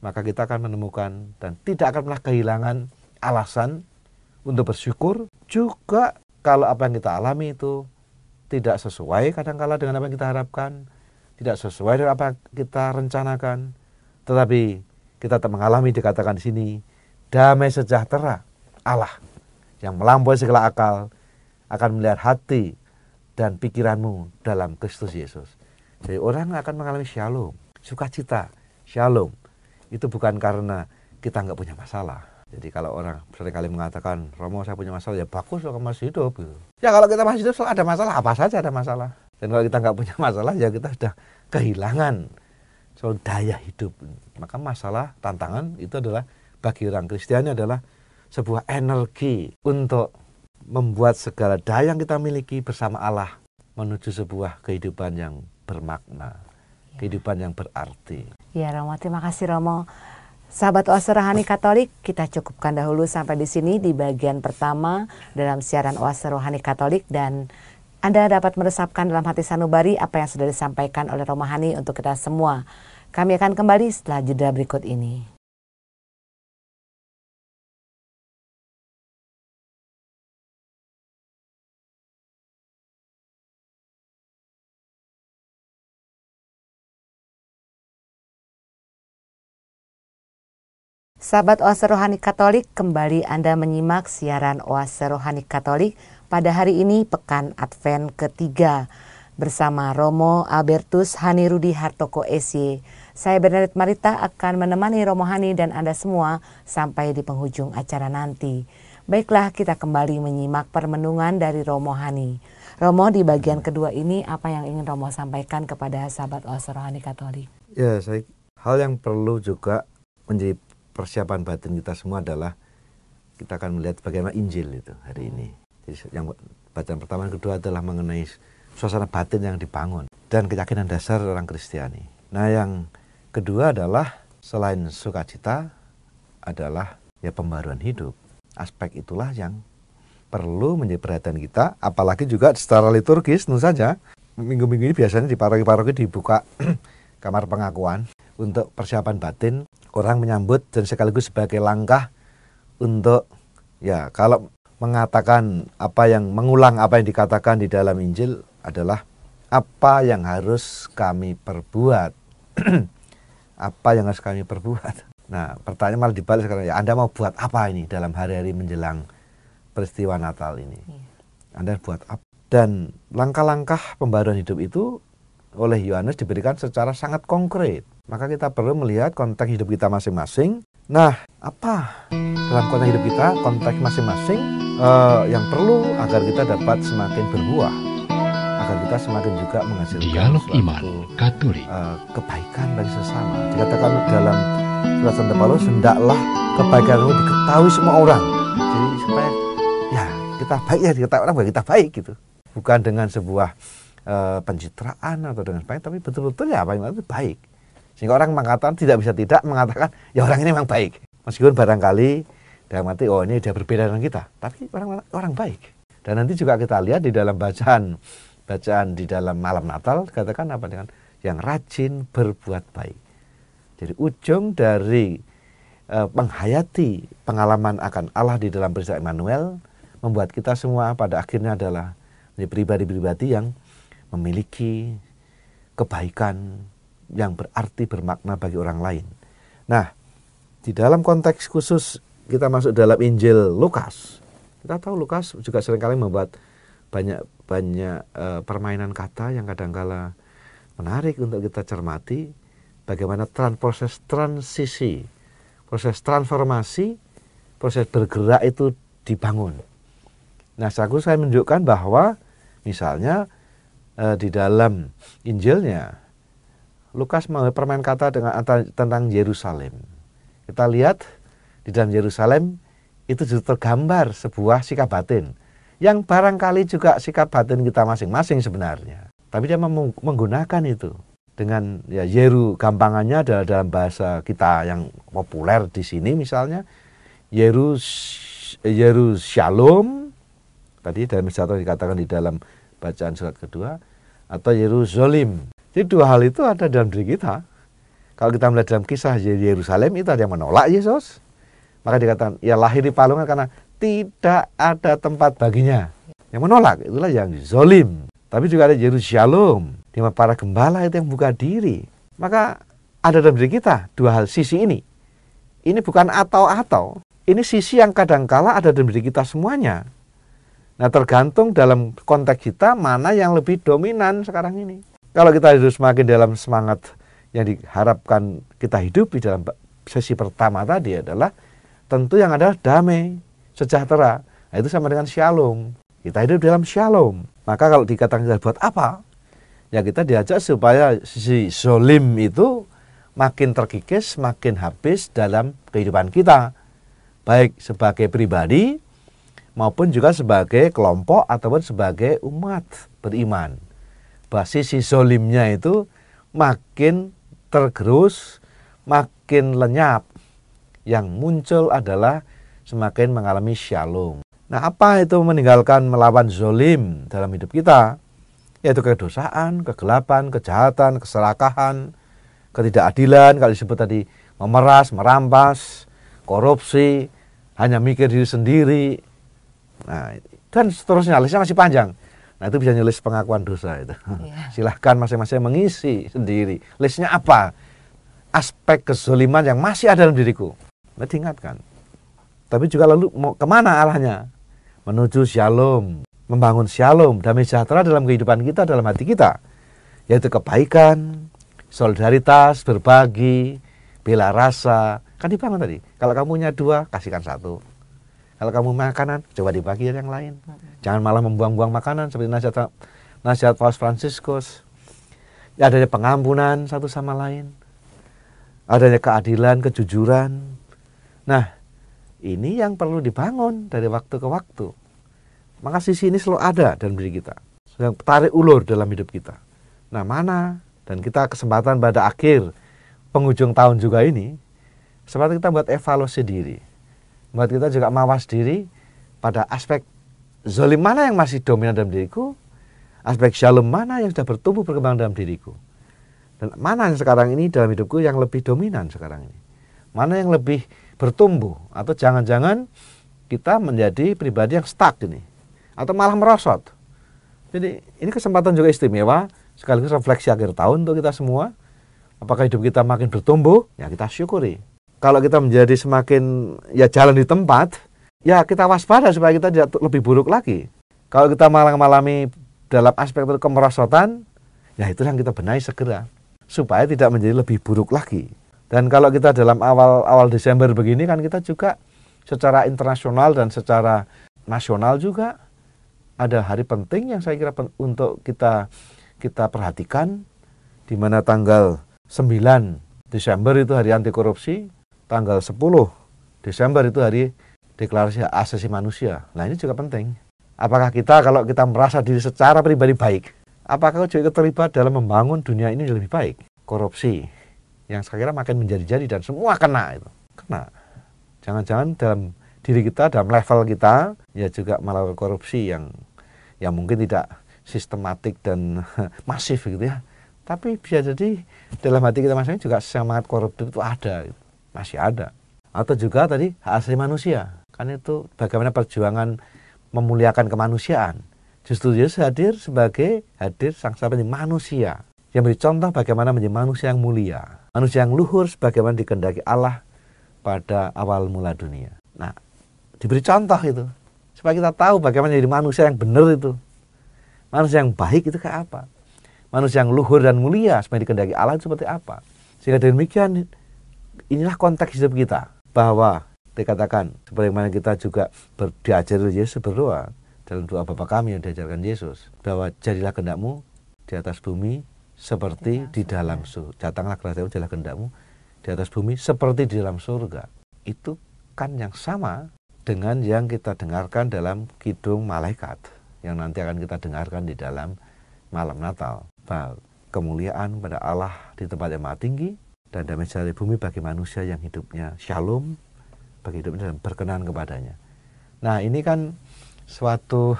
maka kita akan menemukan dan tidak akan pernah kehilangan alasan untuk bersyukur. Juga kalau apa yang kita alami itu tidak sesuai kadang-kala dengan apa yang kita harapkan, tidak sesuai dengan apa yang kita rencanakan, tetapi kita tetap mengalami, dikatakan di sini, damai sejahtera Allah yang melampaui segala akal akan melihat hati dan pikiranmu dalam Kristus Yesus. Jadi orang akan mengalami shalom, sukacita, shalom. Itu bukan karena kita nggak punya masalah. Jadi kalau orang seringkali mengatakan, Romo saya punya masalah, ya bagus loh, kamu masih hidup. Gitu. Ya kalau kita masih hidup selalu ada masalah, apa saja ada masalah. Dan kalau kita nggak punya masalah, ya kita sudah kehilangan daya hidup. Maka masalah, tantangan itu adalah bagi orang Kristiani adalah sebuah energi untuk membuat segala daya yang kita miliki bersama Allah menuju sebuah kehidupan yang bermakna, kehidupan yang berarti. Ya Romo, terima kasih Romo. Sahabat Oase Rohani Katolik, kita cukupkan dahulu sampai di sini di bagian pertama dalam siaran Oase Rohani Katolik, dan Anda dapat meresapkan dalam hati sanubari apa yang sudah disampaikan oleh Romo Hani untuk kita semua. Kami akan kembali setelah jeda berikut ini. Sahabat Oase Rohani Katolik, kembali Anda menyimak siaran Oase Rohani Katolik pada hari ini Pekan Advent ketiga bersama Romo Albertus Hani Rudi Hartoko SY. Saya Bernadette Marita akan menemani Romo Hani dan Anda semua sampai di penghujung acara nanti. Baiklah, kita kembali menyimak permenungan dari Romo Hani. Romo, di bagian kedua ini apa yang ingin Romo sampaikan kepada sahabat Oase Rohani Katolik? Ya, hal yang perlu juga menjadi persiapan batin kita semua adalah kita akan melihat bagaimana Injil itu hari ini. Jadi yang bacaan pertama dan kedua adalah mengenai suasana batin yang dibangun dan keyakinan dasar orang Kristiani. Nah, yang kedua adalah selain sukacita adalah ya pembaruan hidup. Aspek itulah yang perlu menjadi perhatian kita, apalagi juga secara liturgis tentu saja. Minggu-minggu ini biasanya di paroki-paroki dibuka kamar pengakuan untuk persiapan batin. Orang menyambut dan sekaligus sebagai langkah untuk ya kalau mengatakan mengulang apa yang dikatakan di dalam Injil adalah apa yang harus kami perbuat. Apa yang harus kami perbuat. Nah, pertanyaan malah dibalik sekarang, ya Anda mau buat apa ini dalam hari-hari menjelang peristiwa Natal ini? Anda buat apa? Dan langkah-langkah pembaruan hidup itu oleh Yohanes diberikan secara sangat konkret. Maka kita perlu melihat konteks hidup kita masing-masing. Nah, apa dalam konteks hidup kita, konteks masing-masing yang perlu agar kita dapat semakin berbuah, agar kita semakin juga menghasilkan Dialog Iman Katolik, kebaikan bagi sesama. Dikatakan dalam surat Santo Paulus, hendaklah kebaikan itu diketahui semua orang. Jadi supaya ya kita baik, ya diketahui orang bahwa kita baik gitu. Bukan dengan sebuah pencitraan atau dengan baik, tapi betul-betul ya apa yang itu baik. Sehingga orang mengatakan tidak bisa tidak mengatakan ya orang ini memang baik. Meskipun barangkali dalam arti ini dia berbeda dengan kita, tapi orang baik. Dan nanti juga kita lihat di dalam bacaan di dalam malam Natal dikatakan apa dengan yang rajin berbuat baik. Jadi ujung dari menghayati pengalaman akan Allah di dalam peristiwa Immanuel membuat kita semua pada akhirnya adalah menjadi pribadi-pribadi yang memiliki kebaikan yang berarti bermakna bagi orang lain. Nah, di dalam konteks khusus kita masuk dalam Injil Lukas. Kita tahu Lukas juga seringkali membuat banyak permainan kata yang kadangkala menarik untuk kita cermati. Bagaimana proses transisi, proses transformasi, proses bergerak itu dibangun. Nah, saya menunjukkan bahwa misalnya di dalam Injilnya Lukas bermain kata tentang Yerusalem. Kita lihat di dalam Yerusalem itu justru tergambar sebuah sikap batin yang barangkali juga sikap batin kita masing-masing sebenarnya. Tapi dia menggunakan itu dengan ya Yeru, gampangannya adalah dalam bahasa kita yang populer di sini misalnya Yeru Shalom, tadi dalam Misal dikatakan di dalam bacaan surat kedua, atau Yerusalem. Jadi dua hal itu ada dalam diri kita. Kalau kita melihat dalam kisah Yerusalem itu ada yang menolak Yesus, maka dikatakan ya lahir di palungan karena tidak ada tempat baginya. Yang menolak itulah yang zolim. Tapi juga ada Yerusalem, di mana para gembala itu yang buka diri. Maka ada dalam diri kita dua hal sisi ini. Ini bukan atau-atau. Ini sisi yang kadangkala ada dalam diri kita semuanya. Nah, tergantung dalam konteks kita mana yang lebih dominan sekarang ini. Kalau kita hidup semakin dalam semangat yang diharapkan kita hidupi dalam sesi pertama tadi adalah tentu yang ada damai, sejahtera. Nah, itu sama dengan shalom. Kita hidup dalam shalom. Maka kalau dikatakan kita buat apa? Ya kita diajak supaya si zolim itu makin terkikis, makin habis dalam kehidupan kita. Baik sebagai pribadi maupun juga sebagai kelompok ataupun sebagai umat beriman. Bahwa sisi zolimnya itu makin tergerus, makin lenyap. Yang muncul adalah semakin mengalami shalom. Nah, apa itu meninggalkan melawan zolim dalam hidup kita? Yaitu kedosaan, kegelapan, kejahatan, keserakahan, ketidakadilan, kalau disebut tadi memeras, merampas, korupsi, hanya mikir diri sendiri. Nah, dan seterusnya, listnya masih panjang. Nah, itu bisa nulis pengakuan dosa itu. Yeah. Silahkan masing-masing mengisi sendiri. Listnya apa? Aspek kezoliman yang masih ada dalam diriku. Nah, diingatkan. Tapi juga lalu mau kemana arahnya? Menuju shalom, membangun shalom, damai sejahtera dalam kehidupan kita, dalam hati kita. Yaitu kebaikan, solidaritas, berbagi, bela rasa. Kan dibangun tadi. Kalau kamu punya dua, kasihkan satu. Kalau kamu makanan, coba dibagi yang lain. Jangan malah membuang-buang makanan seperti nasihat Paus Fransiskus. Adanya pengampunan satu sama lain. Adanya keadilan, kejujuran. Nah, ini yang perlu dibangun dari waktu ke waktu. Maka sisi ini selalu ada dalam diri kita. Yang tarik ulur dalam hidup kita. Nah, mana? Dan kita kesempatan pada akhir penghujung tahun juga ini, kesempatan kita buat evaluasi diri. Buat kita juga mawas diri pada aspek zolim mana yang masih dominan dalam diriku, aspek shalom mana yang sudah bertumbuh berkembang dalam diriku. Dan mana yang sekarang ini dalam hidupku yang lebih dominan sekarang ini. Mana yang lebih bertumbuh, atau jangan-jangan kita menjadi pribadi yang stuck ini, atau malah merosot. Jadi ini kesempatan juga istimewa, sekaligus refleksi akhir tahun untuk kita semua. Apakah hidup kita makin bertumbuh? Ya kita syukuri. Kalau kita menjadi semakin ya jalan di tempat, ya kita waspada supaya kita tidak lebih buruk lagi. Kalau kita malah mengalami dalam aspek kemerosotan, ya itu yang kita benahi segera, supaya tidak menjadi lebih buruk lagi. Dan kalau kita dalam awal Desember begini kan kita juga secara internasional dan secara nasional juga ada hari penting yang saya kira untuk kita perhatikan, di mana tanggal 9 Desember itu hari anti korupsi, tanggal 10 Desember itu hari deklarasi hak asasi manusia. Nah, ini juga penting. Apakah kita kalau kita merasa diri secara pribadi baik, apakah juga terlibat dalam membangun dunia ini lebih baik? Korupsi yang saya kira makin menjadi-jadi dan semua kena itu. Kena. Jangan-jangan dalam diri kita, dalam level kita, ya juga melakukan korupsi yang mungkin tidak sistematik dan masif gitu ya. Tapi bisa jadi dalam hati kita masing-masing juga semangat koruptif itu ada, gitu. Masih ada. Atau juga tadi hak asasi manusia. Kan itu bagaimana perjuangan memuliakan kemanusiaan. Justru Yesus hadir sang manusia. Yang beri contoh bagaimana menjadi manusia yang mulia. Manusia yang luhur sebagaimana dikehendaki Allah pada awal mula dunia. Nah, diberi contoh itu. Supaya kita tahu bagaimana jadi manusia yang benar itu. Manusia yang baik itu kayak apa. Manusia yang luhur dan mulia supaya dikehendaki Allah itu seperti apa. Sehingga demikian, inilah konteks hidup kita. Bahwa dikatakan, sebagaimana kita juga diajar oleh Yesus berdoa. Dalam doa Bapa kami yang diajarkan Yesus. Bahwa jadilah kehendakmu di atas bumi seperti di dalam surga. Datanglah kerajaan, jadilah kehendakmu di atas bumi seperti di dalam surga. Itu kan yang sama dengan yang kita dengarkan dalam Kidung Malaikat yang nanti akan kita dengarkan di dalam malam Natal. Bahwa kemuliaan pada Allah di tempat yang maha tinggi dan damai sejahtera di bumi bagi manusia yang hidupnya shalom, bagi hidupnya dan berkenan kepadanya. Nah, ini kan suatu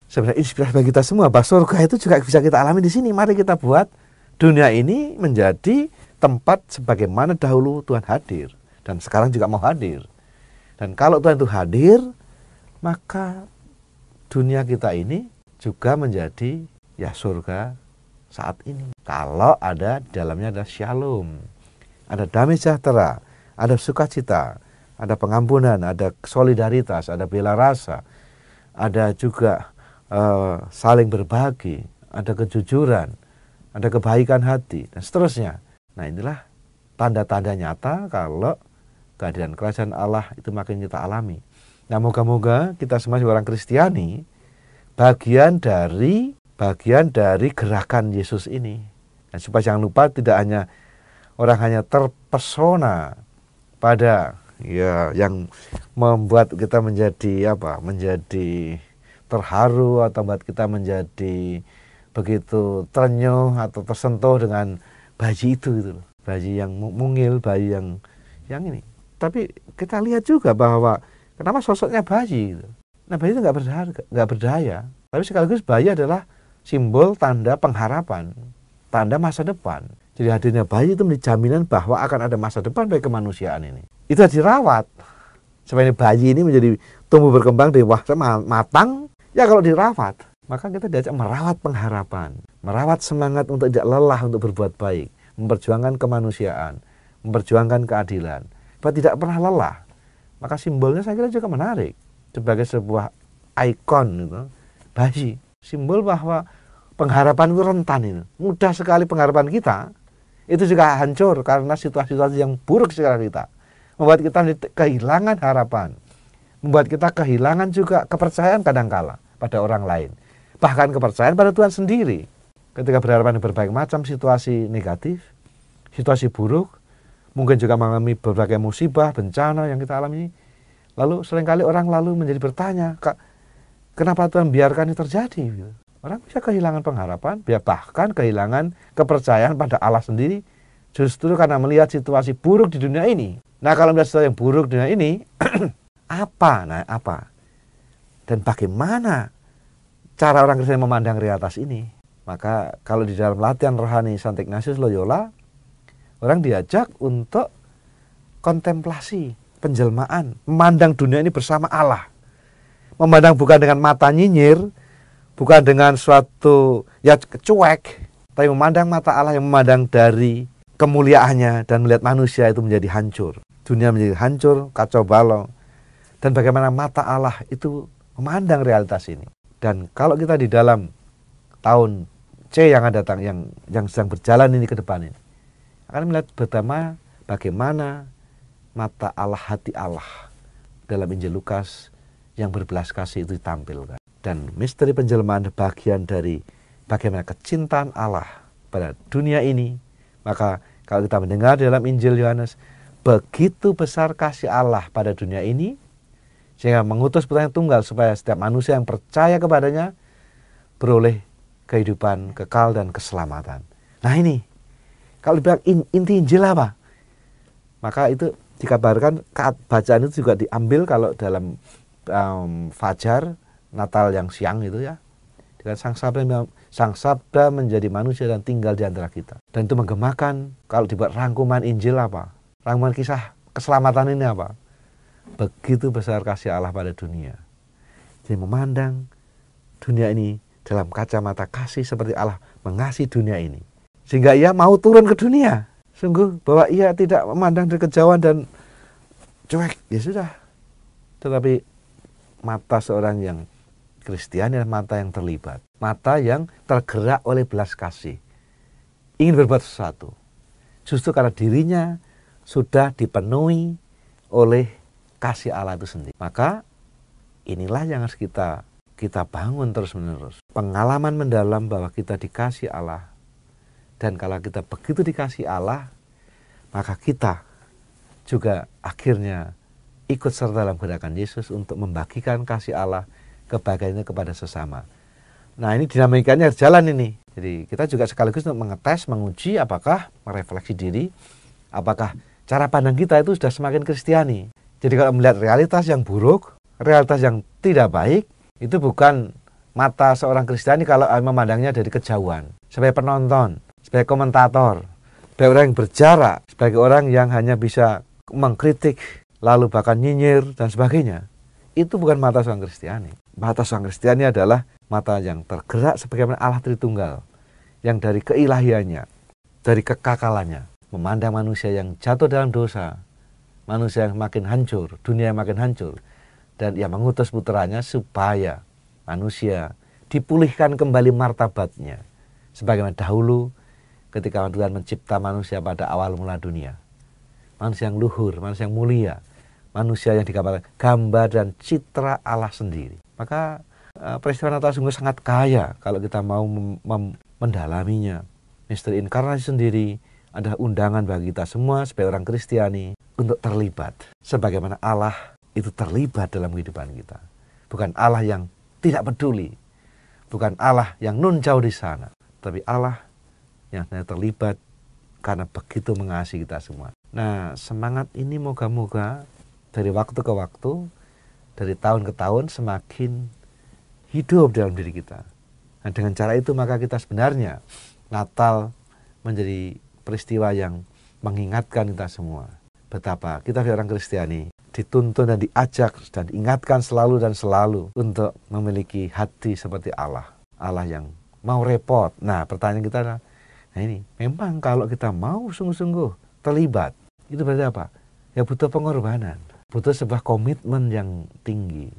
sebenarnya inspirasi bagi kita semua. Bahwa surga itu juga bisa kita alami di sini. Mari kita buat dunia ini menjadi tempat sebagaimana dahulu Tuhan hadir dan sekarang juga mau hadir. Dan kalau Tuhan itu hadir, maka dunia kita ini juga menjadi ya surga saat ini. Kalau ada di dalamnya ada shalom, ada damai sejahtera, ada sukacita, ada pengampunan, ada solidaritas, ada bela rasa, ada juga saling berbagi, ada kejujuran, ada kebaikan hati, dan seterusnya. Nah, inilah tanda-tanda nyata kalau kehadiran kerajaan Allah itu makin kita alami. Nah, moga-moga kita semua orang Kristiani bagian dari gerakan Yesus ini. Dan supaya jangan lupa tidak hanya orang hanya terpesona pada ya yang membuat kita menjadi menjadi terharu atau membuat kita menjadi begitu terenyuh atau tersentuh dengan bayi itu gitu loh. Bayi yang mungil, bayi yang ini. Tapi kita lihat juga bahwa kenapa sosoknya bayi gitu. Nah, bayi itu nggak berdaya. Tapi sekaligus bayi adalah simbol tanda pengharapan, tanda masa depan. Jadi hadirnya bayi itu menjadi jaminan bahwa akan ada masa depan bagi kemanusiaan ini. Itu harus dirawat. Supaya bayi ini menjadi tumbuh berkembang dewasa matang, ya kalau dirawat. Maka kita diajak merawat pengharapan, merawat semangat untuk tidak lelah untuk berbuat baik, memperjuangkan kemanusiaan, memperjuangkan keadilan. Bahwa tidak pernah lelah. Maka simbolnya saya kira juga menarik. Sebagai sebuah ikon gitu. Bayi, simbol bahwa pengharapan itu rentan itu. Mudah sekali pengharapan kita itu juga hancur karena situasi-situasi yang buruk sekarang kita. Membuat kita kehilangan harapan. Membuat kita kehilangan juga kepercayaan kadangkala pada orang lain. Bahkan kepercayaan pada Tuhan sendiri. Ketika berhadapan dengan berbagai macam situasi negatif, situasi buruk, mungkin juga mengalami berbagai musibah, bencana yang kita alami. Lalu seringkali orang lalu menjadi bertanya, kenapa Tuhan biarkan ini terjadi? Orang bisa kehilangan pengharapan, bahkan kehilangan kepercayaan pada Allah sendiri, justru karena melihat situasi buruk di dunia ini. Nah, kalau melihat situasi yang buruk di dunia ini, apa? Dan bagaimana cara orang Kristen memandang realitas ini? Maka kalau di dalam latihan rohani Santo Ignatius Loyola, orang diajak untuk kontemplasi, penjelmaan, memandang dunia ini bersama Allah. Memandang bukan dengan mata nyinyir, bukan dengan suatu cuek, tapi memandang mata Allah yang memandang dari kemuliaannya dan melihat manusia itu menjadi hancur. Dunia menjadi hancur, kacau balau. Dan bagaimana mata Allah itu memandang realitas ini. Dan kalau kita di dalam tahun C yang akan datang, yang sedang berjalan ini ke depan ini, akan melihat pertama bagaimana mata Allah, hati Allah dalam Injil Lukas yang berbelas kasih itu ditampilkan. Dan misteri penjelmaan bagian dari bagaimana kecintaan Allah pada dunia ini. Maka kalau kita mendengar dalam Injil Yohanes, begitu besar kasih Allah pada dunia ini, sehingga mengutus putranya tunggal supaya setiap manusia yang percaya kepadanya beroleh kehidupan kekal dan keselamatan. Nah ini, kalau dibilang inti Injil apa? Maka itu dikabarkan bacaan itu juga diambil kalau dalam fajar Natal yang siang itu ya. Dengan sang sabda menjadi manusia dan tinggal di antara kita. Dan itu menggemakan kalau dibuat rangkuman Injil apa? Rangkuman kisah keselamatan ini apa? Begitu besar kasih Allah pada dunia. Jadi memandang dunia ini dalam kacamata kasih seperti Allah mengasihi dunia ini. Sehingga ia mau turun ke dunia. Sungguh bahwa ia tidak memandang dari kejauhan dan cuek. Ya sudah. Tetapi mata seorang yang Kristiani adalah mata yang terlibat. Mata yang tergerak oleh belas kasih. Ingin berbuat sesuatu. Justru karena dirinya sudah dipenuhi oleh kasih Allah itu sendiri. Maka inilah yang harus kita bangun terus-menerus. Pengalaman mendalam bahwa kita dikasih Allah. Dan kalau kita begitu dikasih Allah, maka kita juga akhirnya ikut serta dalam gerakan Yesus untuk membagikan kasih Allah, kebahagiaan kepada sesama. Nah, ini dinamikanya jalan ini. Jadi kita juga sekaligus untuk mengetes, menguji apakah merefleksi diri, apakah cara pandang kita itu sudah semakin Kristiani. Jadi kalau melihat realitas yang buruk, realitas yang tidak baik, itu bukan mata seorang Kristiani kalau memandangnya dari kejauhan. Sebagai penonton, sebagai komentator, sebagai orang yang berjarak, sebagai orang yang hanya bisa mengkritik, lalu bahkan nyinyir dan sebagainya. Itu bukan mata seorang Kristiani. Mata seorang Kristiani adalah mata yang tergerak sebagaimana Allah Tritunggal, yang dari keilahiannya, dari kekakalannya, memandang manusia yang jatuh dalam dosa, manusia yang makin hancur, dunia yang makin hancur, dan ia mengutus putranya supaya manusia dipulihkan kembali martabatnya, sebagaimana dahulu ketika Tuhan mencipta manusia pada awal mula dunia. Manusia yang luhur, manusia yang mulia, manusia yang digambarkan gambar dan citra Allah sendiri. Maka peristiwa Natal sungguh sangat kaya kalau kita mau mendalaminya. Misteri inkarnasi sendiri adalah undangan bagi kita semua sebagai orang Kristiani untuk terlibat. Sebagaimana Allah itu terlibat dalam kehidupan kita. Bukan Allah yang tidak peduli. Bukan Allah yang nun jauh di sana. Tapi Allah yang terlibat karena begitu mengasihi kita semua. Nah, semangat ini moga-moga dari waktu ke waktu, dari tahun ke tahun semakin hidup dalam diri kita. Nah, dengan cara itu maka kita sebenarnya Natal menjadi peristiwa yang mengingatkan kita semua betapa kita sebagai orang Kristiani dituntun dan diajak dan diingatkan selalu dan selalu untuk memiliki hati seperti Allah. Allah yang mau repot. Nah, pertanyaan kita adalah, nah ini, memang kalau kita mau sungguh-sungguh terlibat, itu berarti apa? Ya butuh pengorbanan, butuh sebuah komitmen yang tinggi,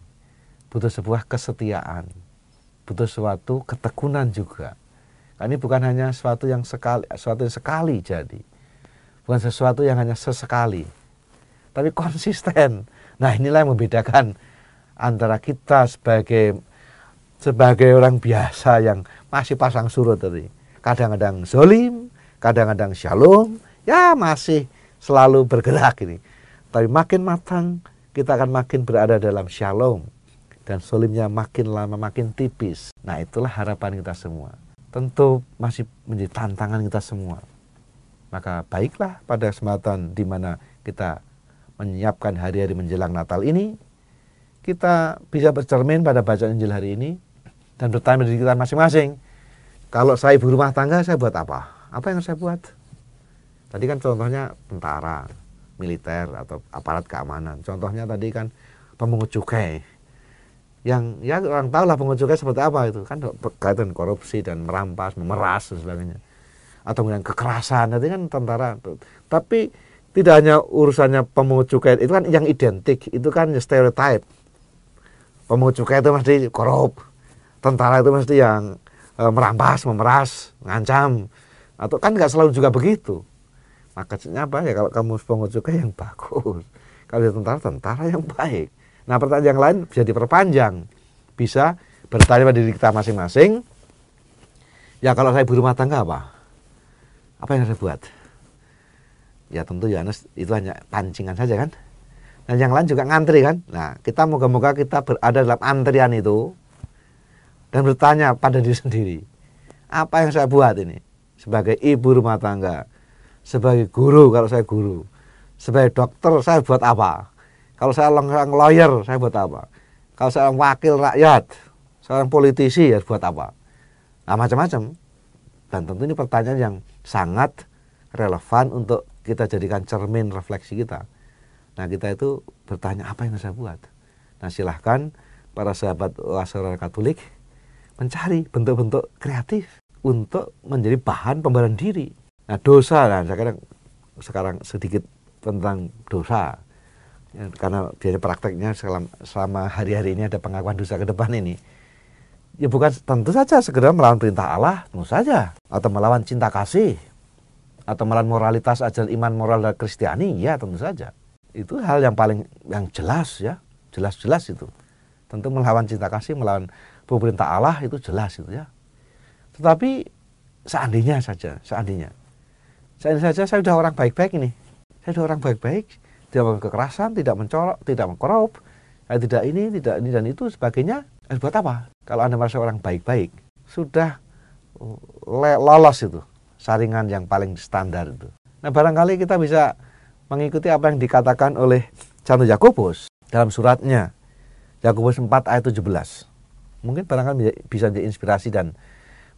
butuh sebuah kesetiaan, butuh suatu ketekunan juga. Ini bukan hanya sesuatu yang sekali jadi, bukan sesuatu yang hanya sesekali, tapi konsisten. Nah, inilah yang membedakan antara kita sebagai orang biasa yang masih pasang surut tadi. Kadang-kadang zolim, kadang-kadang shalom, ya masih selalu bergerak ini. Tapi makin matang, kita akan makin berada dalam shalom. Dan zolimnya makin lama makin tipis. Nah, itulah harapan kita semua. Tentu masih menjadi tantangan kita semua. Maka baiklah pada kesempatan di mana kita menyiapkan hari-hari menjelang Natal ini, kita bisa bercermin pada bacaan Injil hari ini dan bertanya diri kita masing-masing. Kalau saya ibu rumah tangga, saya buat apa? Apa yang harus saya buat? Tadi kan contohnya tentara, militer, atau aparat keamanan. Contohnya tadi kan pemungut cukai. Yang ya orang tahu lah pemungut cukai seperti apa itu. Kan berkaitan korupsi dan merampas, memeras dan sebagainya. Atau kemudian kekerasan, tadi kan tentara. Tapi tidak hanya urusannya pemungut cukai, itu kan yang identik. Itu kan stereotype. Pemungut cukai itu mesti korup. Tentara itu mesti yang merampas, memeras, ngancam, atau kan nggak selalu juga begitu. Maksudnya apa ya, kalau kamu pemungut cukai yang bagus, kalau tentara yang baik. Nah, pertanyaan yang lain bisa diperpanjang, bisa bertanya pada diri kita masing-masing. Ya kalau saya ibu rumah tangga apa yang saya buat? Ya tentu ya itu hanya pancingan saja kan. Dan yang lain juga ngantri kan. Nah, kita moga-moga kita berada dalam antrian itu dan bertanya pada diri sendiri, apa yang saya buat ini sebagai ibu rumah tangga, sebagai guru kalau saya guru, sebagai dokter saya buat apa, kalau saya seorang lawyer saya buat apa, kalau saya wakil rakyat, seorang politisi ya buat apa. Nah, macam-macam. Dan tentu ini pertanyaan yang sangat relevan untuk kita jadikan cermin refleksi kita. Nah, kita itu bertanya apa yang saya buat. Nah, silahkan para sahabat Oase Katolik mencari bentuk-bentuk kreatif untuk menjadi bahan pembelaan diri. Nah, dosa, nah sekarang sedikit tentang dosa. Ya, karena biasanya prakteknya selama hari-hari ini ada pengakuan dosa ke depan ini. Ya bukan tentu saja segera melawan perintah Allah, tentu saja. Atau melawan cinta kasih. Atau melawan moralitas ajaran iman moral dan Kristiani, ya tentu saja. Itu hal yang jelas ya. Jelas-jelas itu. Tentu melawan cinta kasih, melawan perintah Allah itu jelas itu ya. Tetapi seandainya saja saya sudah orang baik-baik ini. Saya sudah orang baik-baik, tidak melakukan kekerasan, tidak mencolok, tidak mengkorup, tidak ini dan itu sebagainya. Buat apa? Kalau Anda merasa orang baik-baik, sudah lolos itu saringan yang paling standar itu. Nah, barangkali kita bisa mengikuti apa yang dikatakan oleh Santo Yakobus dalam suratnya Yakobus 4 ayat 17. Mungkin barangkali bisa jadi inspirasi dan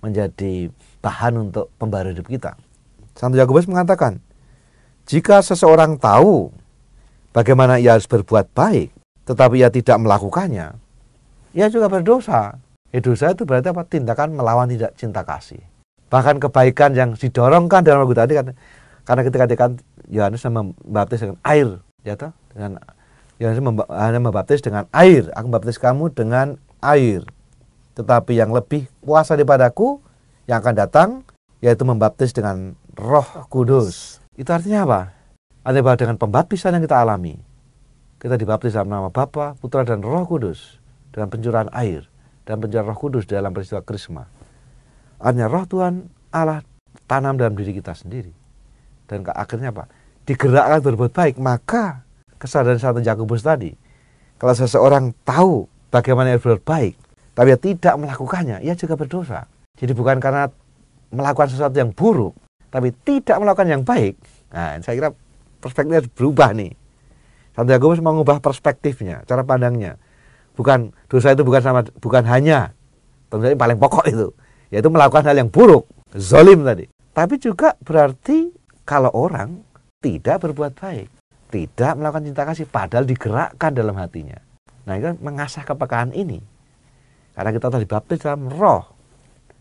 menjadi bahan untuk pembaru hidup kita. Santo Yakobus mengatakan, jika seseorang tahu bagaimana ia harus berbuat baik, tetapi ia tidak melakukannya, ia juga berdosa. Dosa itu berarti apa? Tindakan melawan tidak cinta kasih. Bahkan kebaikan yang didorongkan dalam lagu tadi kan, karena ketika Yohanes membaptis dengan air, ya toh, dengan Yohanes membaptis dengan air, aku membaptis kamu dengan air. Tetapi yang lebih kuasa daripadaku yang akan datang, yaitu membaptis dengan Roh Kudus. Itu artinya apa? Artinya dengan pembaptisan yang kita alami, kita dibaptis dalam nama Bapa, Putra dan Roh Kudus dengan pencurahan air dan pencurahan Roh Kudus dalam peristiwa Krisma. Artinya Roh Tuhan Allah tanam dalam diri kita sendiri. Dan akhirnya apa? Digerakkan berbuat baik. Maka kesadaran Santo Yakobus tadi, kalau seseorang tahu bagaimana ia berbuat baik, tapi ia tidak melakukannya, ia juga berdosa. Jadi bukan karena melakukan sesuatu yang buruk, tapi tidak melakukan yang baik. Nah, saya kira perspektifnya berubah nih. Santo Yakobus mengubah perspektifnya, cara pandangnya. Bukan dosa itu bukan hanya tentu saja paling pokok itu, yaitu melakukan hal yang buruk, zalim tadi. Tapi juga berarti kalau orang tidak berbuat baik, tidak melakukan cinta kasih, padahal digerakkan dalam hatinya. Nah, itu mengasah kepekaan ini. Karena kita telah dibaptis dalam Roh,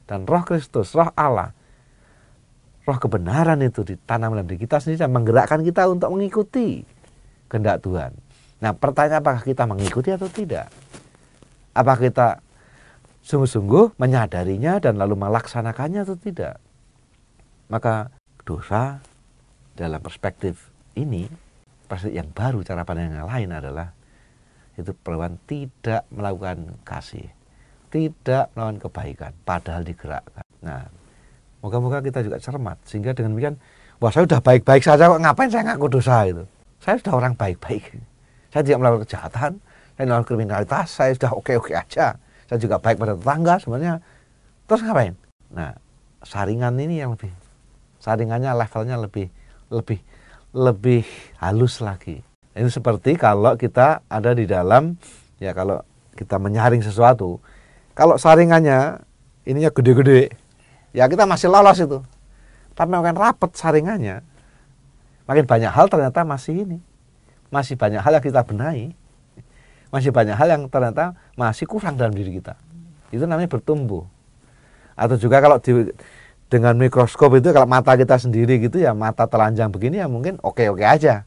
dan Roh Kristus, Roh Allah, Roh kebenaran itu ditanam dalam diri kita sendiri dan menggerakkan kita untuk mengikuti kehendak Tuhan. Nah, pertanyaan apakah kita mengikuti atau tidak? Apakah kita sungguh-sungguh menyadarinya dan lalu melaksanakannya atau tidak? Maka dosa dalam perspektif ini, perspektif yang baru, cara pandang yang lain adalah itu perlawan tidak melakukan kasih, tidak melakukan kebaikan, padahal digerakkan. Nah, moga-moga kita juga cermat sehingga dengan demikian, wah saya sudah baik-baik saja, ngapain saya ngaku dosa itu? Saya sudah orang baik-baik, saya tidak melakukan kejahatan, saya melakukan kriminalitas, saya sudah oke-oke aja, saya juga baik pada tetangga sebenarnya. Terus ngapain? Nah, saringan ini yang lebih, saringannya levelnya lebih halus lagi. Ini seperti kalau kita ada di dalam, ya kalau kita menyaring sesuatu, kalau saringannya ininya gede-gede, ya kita masih lolos itu. Tapi makin rapat saringannya, makin banyak hal ternyata masih banyak hal yang kita benahi, masih banyak hal yang ternyata masih kurang dalam diri kita. Itu namanya bertumbuh. Atau juga kalau dengan mikroskop itu, kalau mata kita sendiri gitu ya, mata telanjang begini ya mungkin oke-oke aja.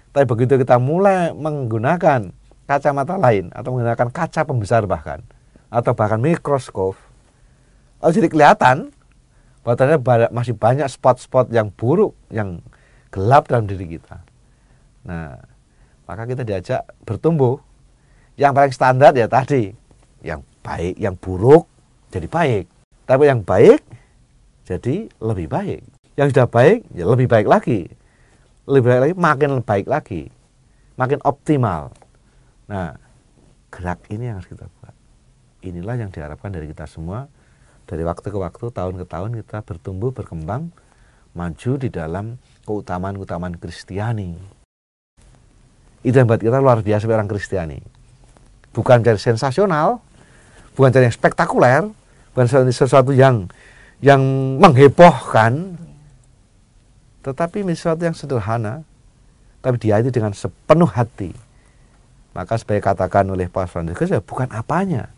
Tapi begitu kita mulai menggunakan kacamata lain atau menggunakan kaca pembesar bahkan, atau bahkan mikroskop, jadi kelihatan bahwa ternyata masih banyak spot-spot yang buruk, yang gelap dalam diri kita. Nah, maka kita diajak bertumbuh. Yang paling standar ya tadi, yang baik, yang buruk jadi baik. Tapi yang baik jadi lebih baik. Yang sudah baik ya lebih baik lagi. Lebih baik lagi, makin baik lagi. Makin optimal. Nah, gerak ini yang harus kita buat. Inilah yang diharapkan dari kita semua. Dari waktu ke waktu, tahun ke tahun kita bertumbuh, berkembang, maju di dalam keutamaan-keutamaan Kristiani. Itu yang buat kita luar biasa orang Kristiani. Bukan cari sensasional, bukan cari yang spektakuler, bukan sesuatu yang menghebohkan, tetapi sesuatu yang sederhana, tapi dihayati dengan sepenuh hati. Maka sebagai katakan oleh Paus Fransiskus, ya bukan apanya,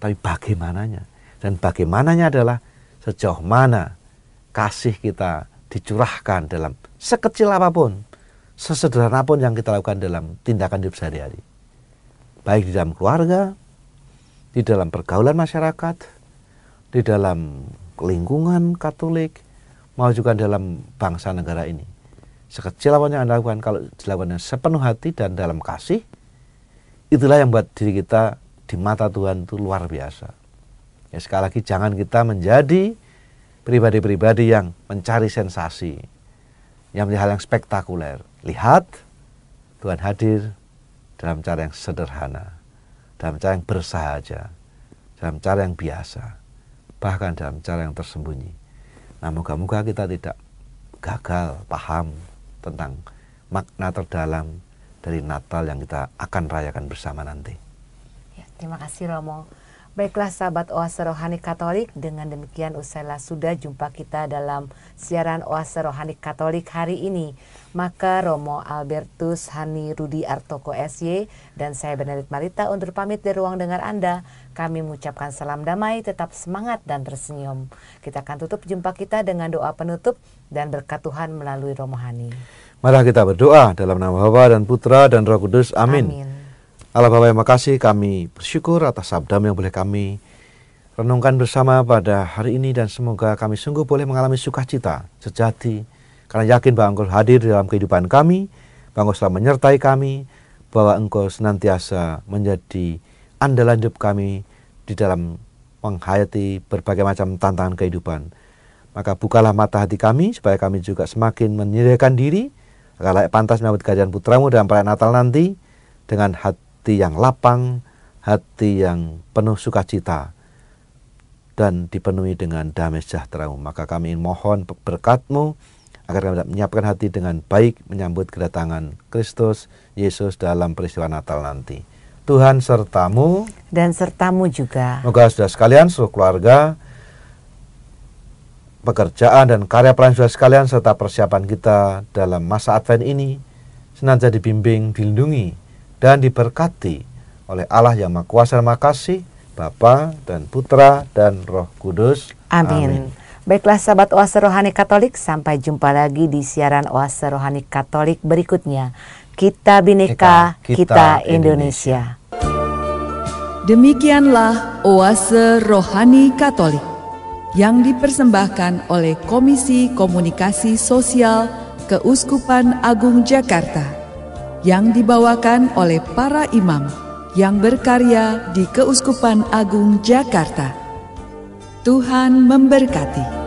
tapi bagaimananya. Dan bagaimananya adalah sejauh mana kasih kita dicurahkan dalam sekecil apapun, sesederhana pun yang kita lakukan dalam tindakan hidup sehari-hari. Baik di dalam keluarga, di dalam pergaulan masyarakat, di dalam lingkungan Katolik, mau juga dalam bangsa negara ini. Sekecil apapun yang Anda lakukan, kalau dilakukan dengan sepenuh hati dan dalam kasih, itulah yang buat diri kita di mata Tuhan itu luar biasa. Ya, sekali lagi jangan kita menjadi pribadi-pribadi yang mencari sensasi, yang menjadi hal yang spektakuler. Lihat, Tuhan hadir dalam cara yang sederhana, dalam cara yang bersahaja, dalam cara yang biasa, bahkan dalam cara yang tersembunyi. Nah, moga-moga kita tidak gagal paham tentang makna terdalam dari Natal yang kita akan rayakan bersama nanti. Ya, terima kasih Romo. Baiklah sahabat Oase Rohani Katolik, dengan demikian usailah sudah jumpa kita dalam siaran Oase Rohani Katolik hari ini. Maka Romo Albertus Hani Rudi Artoko SY dan saya Benedict Marita undur pamit dari ruang dengar Anda. Kami mengucapkan salam damai, tetap semangat dan tersenyum. Kita akan tutup jumpa kita dengan doa penutup dan berkat Tuhan melalui Romo Hani. Mari kita berdoa dalam nama Bapa dan Putra dan Roh Kudus. Amin. Amin. Allah Bapa yang makasih, kami bersyukur atas sabda-Mu yang boleh kami renungkan bersama pada hari ini, dan semoga kami sungguh boleh mengalami sukacita sejati karena yakin bahwa Engkau hadir dalam kehidupan kami, bahwa Engkau selalu menyertai kami, bahwa Engkau senantiasa menjadi andalan hidup kami di dalam menghayati berbagai macam tantangan kehidupan. Maka bukalah mata hati kami supaya kami juga semakin menyediakan diri agar layak pantas menyambut kehadiran Putramu dalam perayaan Natal nanti dengan hati yang lapang, hati yang penuh sukacita, dan dipenuhi dengan damai sejahtera-Mu. Maka kami mohon berkat-Mu agar kami dapat menyiapkan hati dengan baik menyambut kedatangan Kristus Yesus dalam peristiwa Natal nanti. Tuhan serta-Mu dan serta-Mu juga. Semoga saudara sekalian, seluruh keluarga, pekerjaan dan karya pelayanan saudara sekalian, serta persiapan kita dalam masa Advent ini senantiasa dibimbing, dilindungi, dan diberkati oleh Allah yang Maha Kuasa dan Maha Kasih, Bapa dan Putra dan Roh Kudus. Amin. Baiklah sahabat Oase Rohani Katolik, sampai jumpa lagi di siaran Oase Rohani Katolik berikutnya. Kita Bhinneka, kita Indonesia. Demikianlah Oase Rohani Katolik yang dipersembahkan oleh Komisi Komunikasi Sosial Keuskupan Agung Jakarta, yang dibawakan oleh para imam yang berkarya di Keuskupan Agung Jakarta. Tuhan memberkati.